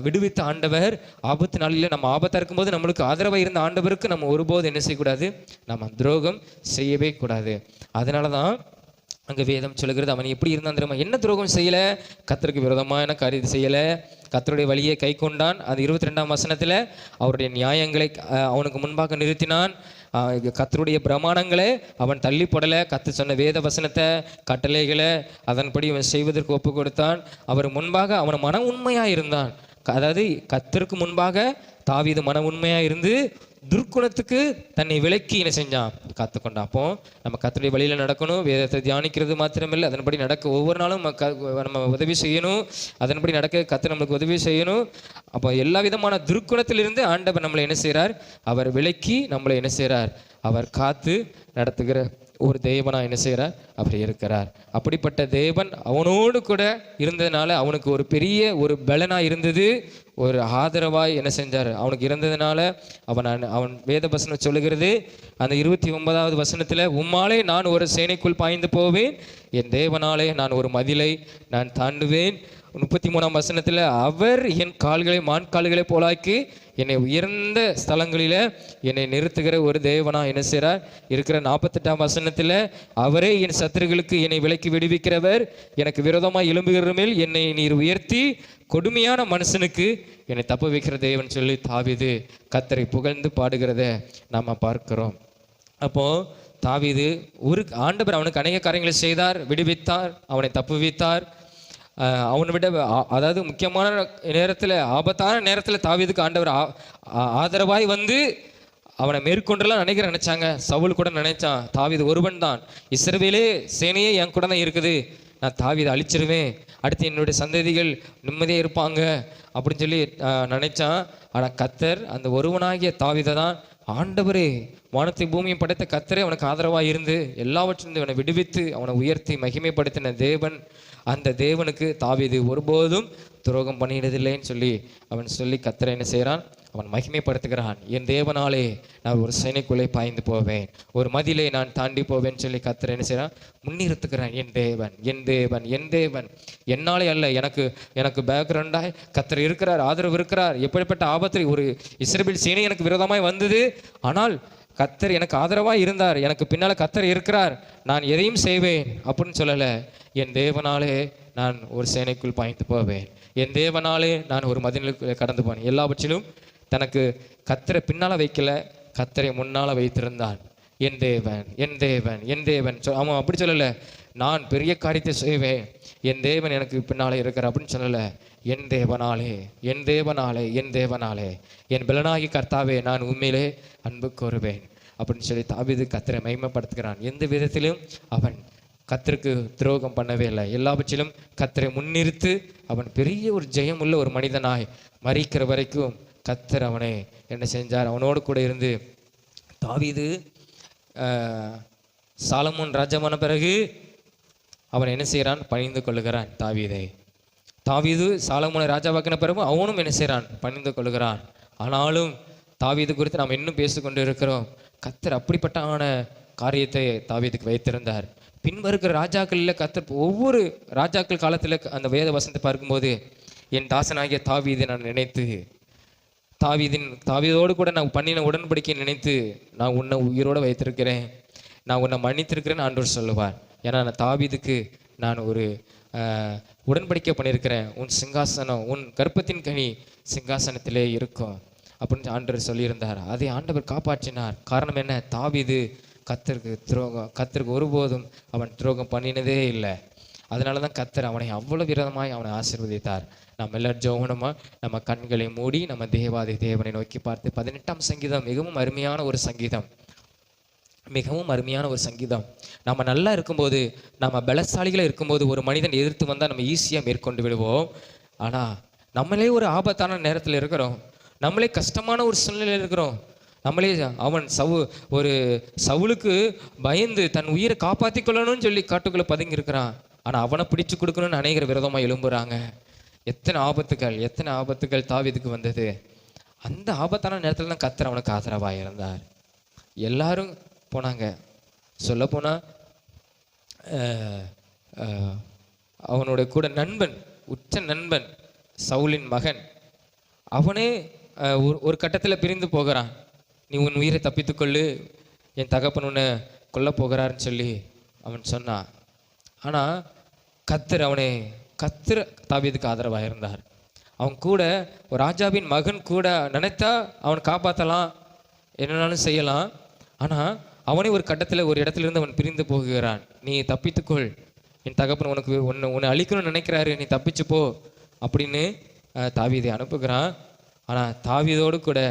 விடுவித்த ஆண்டவர், ஆபத்து நாளில் நம்ம ஆபத்தாக இருக்கும்போது நம்மளுக்கு ஆதரவாக இருந்த ஆண்டவருக்கு நம்ம ஒருபோது என்ன செய்யக்கூடாது, நம்ம துரோகம் செய்யவே கூடாது. அதனால தான் அங்கே வேதம் சொல்லுகிறது, அவன் எப்படி இருந்தான் தெரியுமா, என்ன துரோகம் செய்யலை, கர்த்தருக்கு விரோதமான காரியத்தை செய்யலை, கர்த்தருடைய வழியை கை கொண்டான். அது 22ஆம் வசனத்தில் அவருடைய நியாயங்களை அவனுக்கு முன்பாக நிறுத்தினான். கர்த்தருடைய பிரமாணங்களை அவன் தள்ளி போடலை. கர்த்தர் சொன்ன வேத வசனத்தை, கட்டளைகளை அதன்படி அவன் செய்வதற்கு ஒப்பு கொடுத்தான். அவர் முன்பாக அவன் மன உண்மையாக இருந்தான். அதாவது கர்த்தருக்கு முன்பாக தாவீது மன உண்மையாக இருந்து துர்க்குணத்துக்கு தன்னை விலக்கி என்ன செஞ்சான், காத்துக்கொண்டான். அப்போ நம்ம கர்த்தருடைய வழியில் நடக்கணும், வேதத்தை தியானிக்கிறது மாத்திரமில்லை, அதன்படி நடக்க ஒவ்வொரு நாளும் நம்ம உதவி செய்யணும், அதன்படி நடக்க கர்த்தர் நம்மளுக்கு உதவி செய்யணும். அப்போ எல்லா விதமான துர்க்குணத்திலிருந்து ஆண்டவர் நம்மளை என்ன செய்கிறார், அவர் விலக்கி நம்மளை என்ன செய்கிறார், அவர் காத்து நடத்துகிற ஒரு தேவனா என்ன செய்கிறார், அவர் இருக்கிறார். அப்படிப்பட்ட தேவன் அவனோடு கூட இருந்ததுனால அவனுக்கு ஒரு பெரிய ஒரு பலனாக இருந்தது, ஒரு ஆதரவாய் என்ன செஞ்சார், அவனுக்கு இருந்ததுனால அவன் வேதவசனம் சொல்லுகிறது. அந்த 29வது வசனத்தில், உம்மாலே நான் ஒரு சேனைக்குள் பாய்ந்து போவேன், என் தேவனாலே நான் ஒரு மதிலை நான் தாண்டுவேன், 33ஆம் வசனத்தில் அவர் என் கால்களை மான் கால்களை போலாக்கி என்னை உயர்ந்த ஸ்தலங்களில் என்னை நிறுத்துகிற ஒரு தேவனா என்ன செய்கிறார் இருக்கிற. 48ஆம் வசனத்தில் அவரே என் சத்துருக்களுக்கு என்னை விலக்கி விடுவிக்கிறவர், எனக்கு விரோதமாக எழும்புகிற மேல் என்னை நீர் உயர்த்தி கொடுமையான மனுஷனுக்கு என்னை தப்பு வைக்கிற தேவன் சொல்லி தாவீது கர்த்தரை புகழ்ந்து பாடுகிறத நாம் பார்க்கிறோம். அப்போது தாவீது ஒரு ஆண்டவர் அவனுக்கு அநேக காரியங்களை செய்தார், விடுவித்தார், அவனை தப்புவித்தார். அவனை விட அதாவது முக்கியமான நேரத்தில், ஆபத்தான நேரத்தில் தாவீதுக்கு ஆண்டவர் ஆதரவாய் வந்து அவனை மேற்கொண்டுலாம் நினைச்சாங்க. சவுல் கூட நினைச்சான், தாவீது ஒருவன் தான், இஸ்ரவேலே சேனையே என் கூட தான் இருக்குது, நான் தாவீதை அழிச்சிருவேன், அடுத்து என்னுடைய சந்ததிகள் நிம்மதியாக இருப்பாங்க அப்படின்னு சொல்லி நினைச்சான். ஆனால் கர்த்தர் அந்த ஒருவனாகிய தாவீதை தான் ஆண்டவரே, வானத்தை பூமியை படைத்த கர்த்தரே அவனுக்கு ஆதரவாக இருந்து எல்லாவற்றிலிருந்து அவனை விடுவித்து அவனை உயர்த்தி மகிமைப்படுத்தின தேவன். அந்த தேவனுக்கு தாவீது ஒருபோதும் துரோகம் பண்ணிடுதில்லைன்னு சொல்லி கர்த்தரை என்ன செய்கிறான், அவன் மகிமைப்படுத்துகிறான். என் தேவனாலே நான் ஒரு சேனைக்குள்ளே பாய்ந்து போவேன், ஒரு மதிலை நான் தாண்டி போவேன்னு சொல்லி கர்த்தரை என்ன செய்கிறான், முன்னிறுத்துக்கிறான். என் தேவன், என் தேவன், என் தேவன், என்னாலே அல்ல, எனக்கு பேக்ரவுண்டாக கர்த்தர் இருக்கிறார், ஆதரவு இருக்கிறார். எப்படிப்பட்ட ஆபத்தில் ஒரு இஸ்ரவேல் சேனை எனக்கு விரோதமாய் வந்தது, ஆனால் கர்த்தர் எனக்கு ஆதரவாக இருந்தார், எனக்கு பின்னால் கர்த்தர் இருக்கிறார், நான் எதையும் செய்வேன் அப்படின்னு சொல்லலை. என் தேவனாலே நான் ஒரு சேனைக்குள் பாய்ந்து போவேன், என் தேவனாலே நான் ஒரு மதிலுக்குள்ளே கடந்து போனேன். எல்லாவற்றிலும் தனக்கு கர்த்தரை பின்னால் வைக்கல, கர்த்தரை முன்னால் வைத்திருந்தான். என் தேவன், என் தேவன், என் தேவன். அவன் அப்படி சொல்லலை, நான் பெரிய காரியத்தை செய்வேன், என் தேவன் எனக்கு பின்னாலே இருக்கிற அப்படின்னு சொல்லலை. என் தேவனாலே, என் தேவனாலே, என் தேவனாலே, என் பலனாகி கர்த்தாவே நான் உண்மையிலே அன்பு கோருவேன் அப்படின்னு சொல்லி தாவீது கர்த்தரை மகிமைப்படுத்துகிறான். எந்த விதத்திலும் அவன் கர்த்தருக்கு துரோகம் பண்ணவே இல்லை. எல்லாவற்றிலும் கர்த்தரை முன்னிறுத்து அவன் பெரிய ஒரு ஜெயம் உள்ள ஒரு மனிதனாய் மரிக்கிற வரைக்கும் கர்த்தர் அவனை என்ன செஞ்சார், அவனோடு கூட இருந்து. தாவீது சாலமோன் ராஜாவான பிறகு அவன் என்ன செய்கிறான், பணிந்து கொள்ளுகிறான் தாவீதை. தாவீது சாலமோனை ராஜாவாக்கின பிறகு அவனும் என்ன செய்கிறான், பணிந்து கொள்ளுகிறான். ஆனாலும் தாவீது குறித்து நாம் இன்னும் பேசிக்கொண்டு இருக்கிறோம். கர்த்தர் அப்படிப்பட்டான காரியத்தை தாவீதுக்கு வைத்திருந்தார். பின்வருகிற ராஜாக்களில் கர்த்தர் ஒவ்வொரு ராஜாக்கள் காலத்தில் அந்த வேத வசனத்தை பார்க்கும்போது, என் தாசனாகிய தாவீதை நான் நினைத்து, தாவீதோடு கூட நான் பண்ணின உடன்படிக்கை நினைத்து நான் உன்னை உயிரோடு வைத்திருக்கிறேன், நான் உன்னை மன்னித்திருக்கிறேன்னு ஆண்டவர் சொல்லுவார். ஏன்னா நான் தாவீதுக்கு நான் ஒரு உடன்படிக்கை பண்ணியிருக்கிறேன், உன் சிங்காசனம், உன் கர்ப்பத்தின் கனி சிங்காசனத்திலே இருக்கும் அப்படின்னு ஆண்டவர் சொல்லியிருந்தார். அதை ஆண்டவர் காப்பாற்றினார். காரணம் என்ன, தாவீது கர்த்தருக்கு ஒருபோதும் அவன் துரோகம் பண்ணினதே இல்லை. அதனால தான் கர்த்தர் அவனை அவ்வளோ விரதமாய் அவனை ஆசீர்வதித்தார். நம்ம எல்லாரும் ஜெபமா நம்ம கண்களை மூடி நம்ம தேவாதி தேவனை நோக்கி பார்த்து 18ஆம் சங்கீதம் மிகவும் அருமையான ஒரு சங்கீதம், மிகவும் அருமையான ஒரு சங்கீதம். நம்ம நல்லா இருக்கும்போது, நம்ம பலசாலிகளாக இருக்கும்போது ஒரு மனிதன் எதிர்த்து வந்தால் நம்ம ஈஸியாக மேற்கொண்டு விடுவோம். ஆனால் நம்மளே ஒரு ஆபத்தான நேரத்தில் இருக்கிறோம், நம்மளே கஷ்டமான ஒரு சூழ்நிலையில் இருக்கிறோம், நம்மளே ஒரு சவுலுக்கு பயந்து தன் உயிரை காப்பாற்றி கொள்ளணும்னு சொல்லி காட்டுக்குள்ளே பதுங்கி இருக்கிறான். ஆனால் அவனை பிடிச்சு கொடுக்கணும்னு அநேகர் விரோதமாக எழும்புறாங்க. எத்தனை ஆபத்துக்கள் தாவீதுக்கு வந்தது. அந்த ஆபத்தான நேரத்தில் தான் கர்த்தர் அவனுக்கு ஆதரவாக இருந்தார். எல்லாரும் போனாங்க. சொல்ல போனால் அவனுடைய கூட நண்பன், உச்ச நண்பன் சவுலின் மகன், அவனே ஒரு கட்டத்தில் பிரிந்து போகிறான். நீ உன் உயிரை தப்பித்துக்கொள்ளு, என் தகப்பன் உன்னை கொல்ல போகிறாருன்னு சொல்லி அவன் சொன்னான். ஆனால் கர்த்தர் தாவீதுக்கு ஆதரவாக இருந்தார். அவன் கூட ஒரு ராஜாவின் மகன் கூட நினைத்தா அவன் காப்பாற்றலாம், என்னன்னாலும் செய்யலாம். ஆனால் அவனே ஒரு கட்டத்தில் ஒரு இடத்துலேருந்து அவன் பிரிந்து போகிறான். நீ தப்பித்துக்கொள், என் தகப்பன் உன்னை அழிக்கணும்னு நினைக்கிறாரு, நீ தப்பிச்சு போ அப்படின்னு தாவீதை அனுப்புகிறான். ஆனால் தாவீதோடு கூட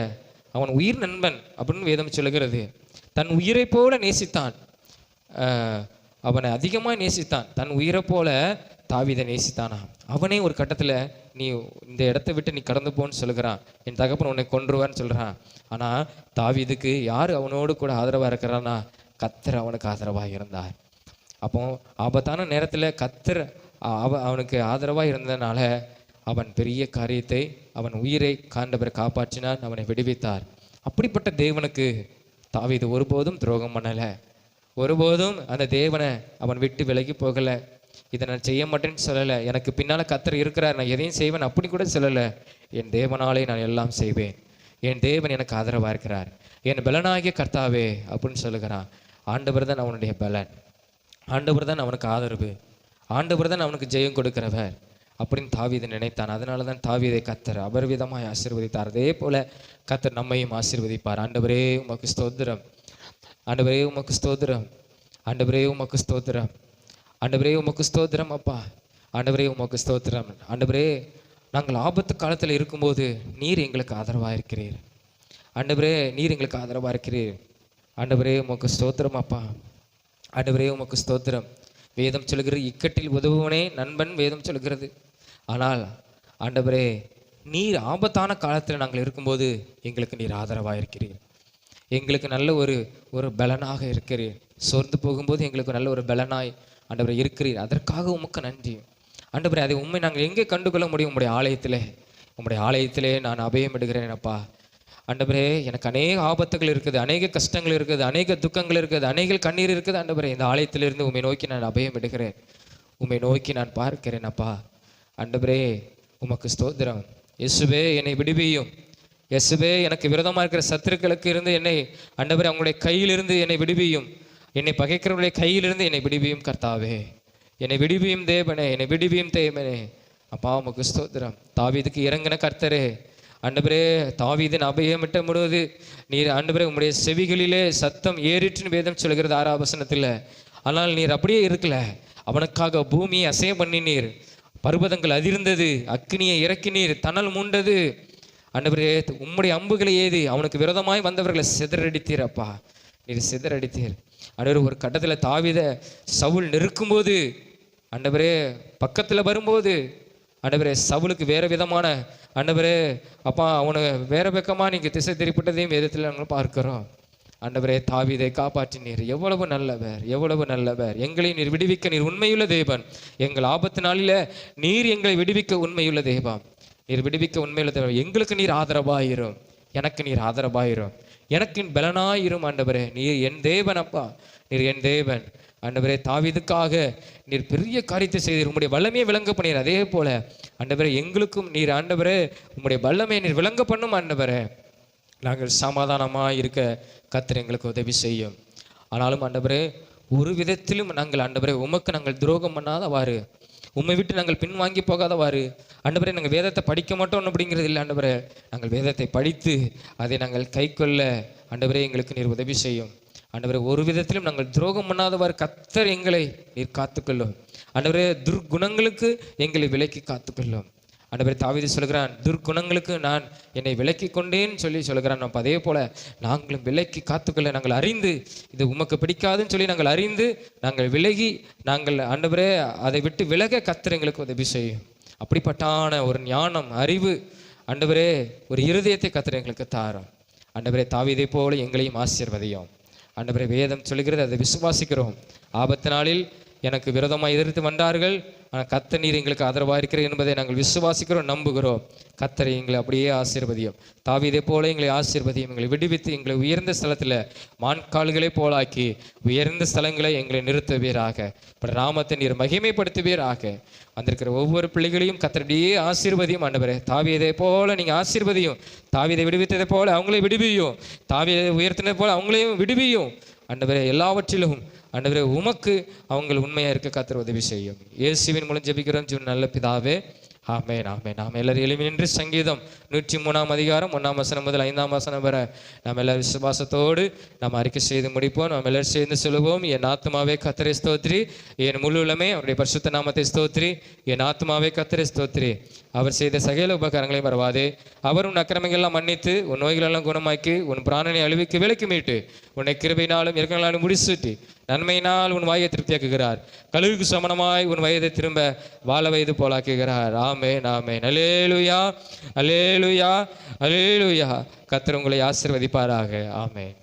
அவன் உயிர் நண்பன் அப்படின்னு வேதம் சொல்லுகிறது. தன் உயிரை போல நேசித்தான், அவனை அதிகமாக நேசித்தான். தன் உயிரை போல தாவீதை நேசித்தானா. அவனே ஒரு கட்டத்தில் நீ இந்த இடத்த விட்டு நீ கடந்து போன்னு சொல்லுகிறான், என் தகப்பன் உன்னை கொன்றுவான்னு சொல்கிறான். ஆனால் தாவீதுக்கு யார் அவனோடு கூட ஆதரவாக இருக்கிறான்னா, கர்த்தர் அவனுக்கு ஆதரவாக இருந்தார். அப்போ ஆபத்தான நேரத்தில் கர்த்தர் அவனுக்கு ஆதரவாக இருந்ததுனால அவன் பெரிய காரியத்தை, அவன் உயிரை காண்டவரை காப்பாற்றினார், அவனை விடுவித்தார். அப்படிப்பட்ட தேவனுக்கு தாவீது ஒருபோதும் துரோகம் பண்ணலை, ஒருபோதும் அந்த தேவனை அவன் விட்டு விலகி போகலை. இதை நான் செய்ய மாட்டேன்னு சொல்லலை, எனக்கு பின்னால் கர்த்தர் இருக்கிறார், நான் எதையும் செய்வேன் அப்படி கூட சொல்லலை. என் தேவனாலே நான் எல்லாம் செய்வேன், என் தேவன் எனக்கு ஆதரவாக இருக்கிறார், என் பலனாகிய கர்த்தாவே அப்படின்னு சொல்லுகிறான். ஆண்டவர் தான் அவனுடைய பலன், ஆண்டவர் தான் அவனுக்கு ஆதரவு, ஆண்டவர் தான் அவனுக்கு ஜெயம் கொடுக்கிறவர் அப்படின்னு தாவீது நினைத்தான். அதனால தான் தாவீதை கர்த்தர் அபரிவிதமாய் ஆசீர்வதித்தார். அதே போல கர்த்தர் நம்மையும் ஆசீர்வதிப்பார். ஆண்டவரே உமக்கு ஸ்தோத்திரம், ஆண்டவரே உமக்கு ஸ்தோத்திரம், ஆண்டவரே உமக்கு ஸ்தோத்திரம், ஆண்டவரே உமக்கு ஸ்தோத்திரம் அப்பா, ஆண்டவரே உமக்கு ஸ்தோத்திரம். ஆண்டவரே நாங்கள் ஆபத்து காலத்தில் இருக்கும்போது நீர் எங்களுக்கு ஆதரவாக இருக்கிறீர், ஆண்டவரே நீர் எங்களுக்கு ஆதரவாக இருக்கிறீர். ஆண்டவரே உமக்கு ஸ்தோத்திரம் அப்பா, ஆண்டவரே உமக்கு ஸ்தோத்திரம். வேதம் சொல்கிற இக்கட்டில் உதவுவனே நண்பன் வேதம் சொல்கிறது. ஆனால் ஆண்டவரே நீர் ஆபத்தான காலத்தில் நாங்கள் இருக்கும்போது எங்களுக்கு நீர் ஆதரவாக இருக்கிறீர், எங்களுக்கு நல்ல ஒரு பலனாக இருக்கிறீர். சோர்ந்து போகும்போது எங்களுக்கு நல்ல ஒரு பலனாய் ஆண்டவரே இருக்கிறீர். அதற்காக உமக்கு நன்றி ஆண்டவரே. அதை உண்மை நாங்கள் எங்கே கண்டுகொள்ள முடியும்? உம்முடைய ஆலயத்திலே, உம்முடைய ஆலயத்திலே நான் அபயம் எடுக்கிறேன் அப்பா. ஆண்டவரே எனக்கு அநேக ஆபத்துகள் இருக்குது, அநேக கஷ்டங்கள் இருக்குது, அநேக துக்கங்கள் இருக்குது, அநேக கண்ணீர் இருக்குது. ஆண்டவரே இந்த ஆலயத்திலிருந்து உம்மை நோக்கி நான் அபயம் எடுக்கிறேன், உம்மை நோக்கி நான் பார்க்கிறேன் அப்பா. ஆண்டவரே உமக்கு ஸ்தோத்திரம். இயேசுவே என்னை விடுவியும், இயேசுவே எனக்கு விரோதமாக இருக்கிற சத்துருக்களுக்கு இருந்து என்னை ஆண்டவரே அவங்களுடைய கையிலிருந்து என்னை விடுவியும், என்னை பகைக்கிறவருடைய கையிலிருந்து என்னை விடுவியும் கர்த்தாவே, என்னை விடுவியும் தேவனே, என்னை விடுவியும் தேவனே அப்பா. உமக்கு ஸ்தோத்திரம். தாவீதுக்கு இறங்கின கர்த்தரே, ஆண்டவரே தாவீதின் அபயமிட்ட முழுவது நீர் ஆண்டவரே உம்முடைய செவிகளிலே சத்தம் ஏறிட்டுன்னு வேதம் சொல்கிறது 6ஆம் வசனத்தில். ஆனால் நீர் அப்படியே இருக்கல, அவனுக்காக பூமியை அசைய பண்ணினீர், பர்வதங்கள் அதிர்ந்தது, அக்னியை இறக்கினீர், தணல் மூண்டது. ஆண்டவரே உம்முடைய அம்புகளை ஏதி அவனுக்கு விரோதமாய் வந்தவர்களை சிதறடித்தீர் அப்பா, நீர் சிதறடித்தீர். ஆண்டவரே ஒரு கட்டத்தில் தாவீதை சவுல் நெருக்கும்போது, ஆண்டவரே பக்கத்தில் வரும்போது, ஆண்டவரே சவுலுக்கு வேறு விதமான ஆண்டவரே அப்பா அவனை வேறு பக்கமாக நீங்கள் திசை திருப்பிட்டதையும் வேதத்தில் நாங்கள் பார்க்கிறோம். ஆண்டவரே தாவீதை காப்பாற்றினீர், எவ்வளவு நல்லவர், எவ்வளவு நல்லவர். எங்களை நீர் விடுவிக்க நீர் உண்மையுள்ள தேவன், எங்கள் ஆபத்து நாளில் நீர் எங்களை விடுவிக்க உண்மையுள்ள தேவன், நீர் விடுவிக்க உண்மையுள்ள தேவன். எங்களுக்கு நீர் ஆதரவாயிரும், எனக்கு நீர் ஆதரவாயிரும், எனக்கு பலனாயிரும். ஆண்டவரே நீர் என் தேவன் அப்பா, நீர் என் தேவன். ஆண்டவரே தாவீதுக்காக நீர் பெரிய காரியத்தை செய்தீர், உம்முடைய வல்லமையை விளங்க பண்ணீர். அதே போல ஆண்டவரே எங்களுக்கும் நீர் ஆண்டவரே உம்முடைய வல்லமையை நீர் விளங்க பண்ணும். ஆண்டவரே நாங்கள் சமாதானமாக இருக்க கர்த்தர் எங்களுக்கு உதவி செய்யும். ஆனாலும் ஆண்டவரே ஒரு விதத்திலும் நாங்கள் ஆண்டவரே உமக்கு நாங்கள் துரோகம் பண்ணாதவாறு, உம்மை விட்டு நாங்கள் பின்வாங்கி போகாதவாறு ஆண்டவரே நாங்கள் வேதத்தை படிக்க மாட்டோம் அப்படிங்கிறது இல்லை. ஆண்டவரே நாங்கள் வேதத்தை படித்து அதை நாங்கள் கை கொள்ள ஆண்டவரே எங்களுக்கு நீர் உதவி செய்யும். ஆண்டவரே ஒரு விதத்திலும் நாங்கள் துரோகம் பண்ணாதவாறு கர்த்தர் எங்களை நீர் காத்துக்கொள்ளும். ஆண்டவரே துர்குணங்களுக்கு எங்களை விலக்கி காத்துக்கொள்ளும். ஆண்டவரே தாவீது சொல்கிறான், துர்குணங்களுக்கு நான் என்னை விலக்கி கொண்டேன்னு சொல்லுகிறான். நம்ம அதே போல நாங்களும் விலக்கி காத்துக்கொள்ள நாங்கள் அறிந்து, இது உமக்கு பிடிக்காதுன்னு சொல்லி நாங்கள் அறிந்து நாங்கள் விலகி நாங்கள் ஆண்டவரே அதை விட்டு விலக கர்த்தர் எங்களுக்கு உதவி செய்யும். அப்படிப்பட்டான ஒரு ஞானம், அறிவு ஆண்டவரே ஒரு இருதயத்தை கர்த்தர் எங்களுக்கு தாரும். ஆண்டவரே தாவீதை போல எங்களையும் ஆசீர்வதியும். ஆண்டவரே வேதம் சொல்கிறது, அதை விசுவாசிக்கிறோம். ஆபத்து நாளில் எனக்கு விரோதமாக எதிர்த்து வந்தார்கள், ஆனால் கர்த்தர் நீர் எங்களுக்கு ஆதரவாக இருக்கிற என்பதை நாங்கள் விசுவாசிக்கிறோம், நம்புகிறோம். கர்த்தரை எங்களை அப்படியே ஆசீர்வதியும். தாவீதை போல எங்களை ஆசீர்வதியும், எங்களை விடுவித்து எங்களை உயர்ந்த ஸ்தலத்தில் மான்கால்களை போலாக்கி உயர்ந்த ஸ்தலங்களை எங்களை நிறுத்துவீராக. இப்போ நாமத்தை நீர் மகிமைப்படுத்துவீராக. வந்திருக்கிற ஒவ்வொரு பிள்ளைகளையும் கர்த்தருடைய ஆசீர்வதியும். ஆண்டவரே தாவீதை போல நீங்கள் ஆசீர்வதியும், தாவீதை விடுவித்ததை போல அவங்களை விடுவியும், தாவீதை உயர்த்தினதை போல அவங்களையும் விடுவியும். ஆண்டவரே எல்லாவற்றிலும் ஆண்டவரே உமக்கு அவங்க உண்மையாக இருக்க கர்த்தர் உதவி செய்யும். இயேசுவின் மூலம் ஜெபிக்கிறோம் ஜீவன் நல்ல பிதாவே, ஆமென் ஆமென். நாம் எல்லாரும் எளிமை நின்று சங்கீதம் 103ஆம் அதிகாரம் 1ஆம் வசனம் முதல் 5ஆம் வசனம் வரை நாம் எல்லாரும் விசுவாசத்தோடு நாம் அறிக்கை செய்து முடிப்போம். நாம் எல்லாரும் சேர்ந்து சொல்லுவோம். என் ஆத்மாவே கர்த்தரை ஸ்தோத்திரி, என் முழு உள்ளமே அவருடைய பரிசுத்த நாமத்தை ஸ்தோத்திரி, என் ஆத்மாவே கர்த்தரை ஸ்தோத்திரி, அவர் செய்த சகல உபகாரங்களையும் மறவாதே, அவர் உன் அக்கிரமங்கள்லாம் மன்னித்து உன் நோய்களெல்லாம் குணமாக்கி உன் பிராணனை அழிவுக்கு விலக்கி மீட்டு உன்னை கிருபையினாலும் இரக்கங்களாலும் முடிசூட்டி நன்மையினால் உன் வாயை திருப்தியாக்குகிறார், கழுவுக்கு சமணமாய் உன் வயதை திரும்ப வாழ வயது போலாக்குகிறார். ஆமென் ஆமென். அல்லேலூயா அல்லேலூயா அல்லேலூயா. கர்த்தர் உங்களை ஆசீர்வதிப்பாராக. ஆமென்.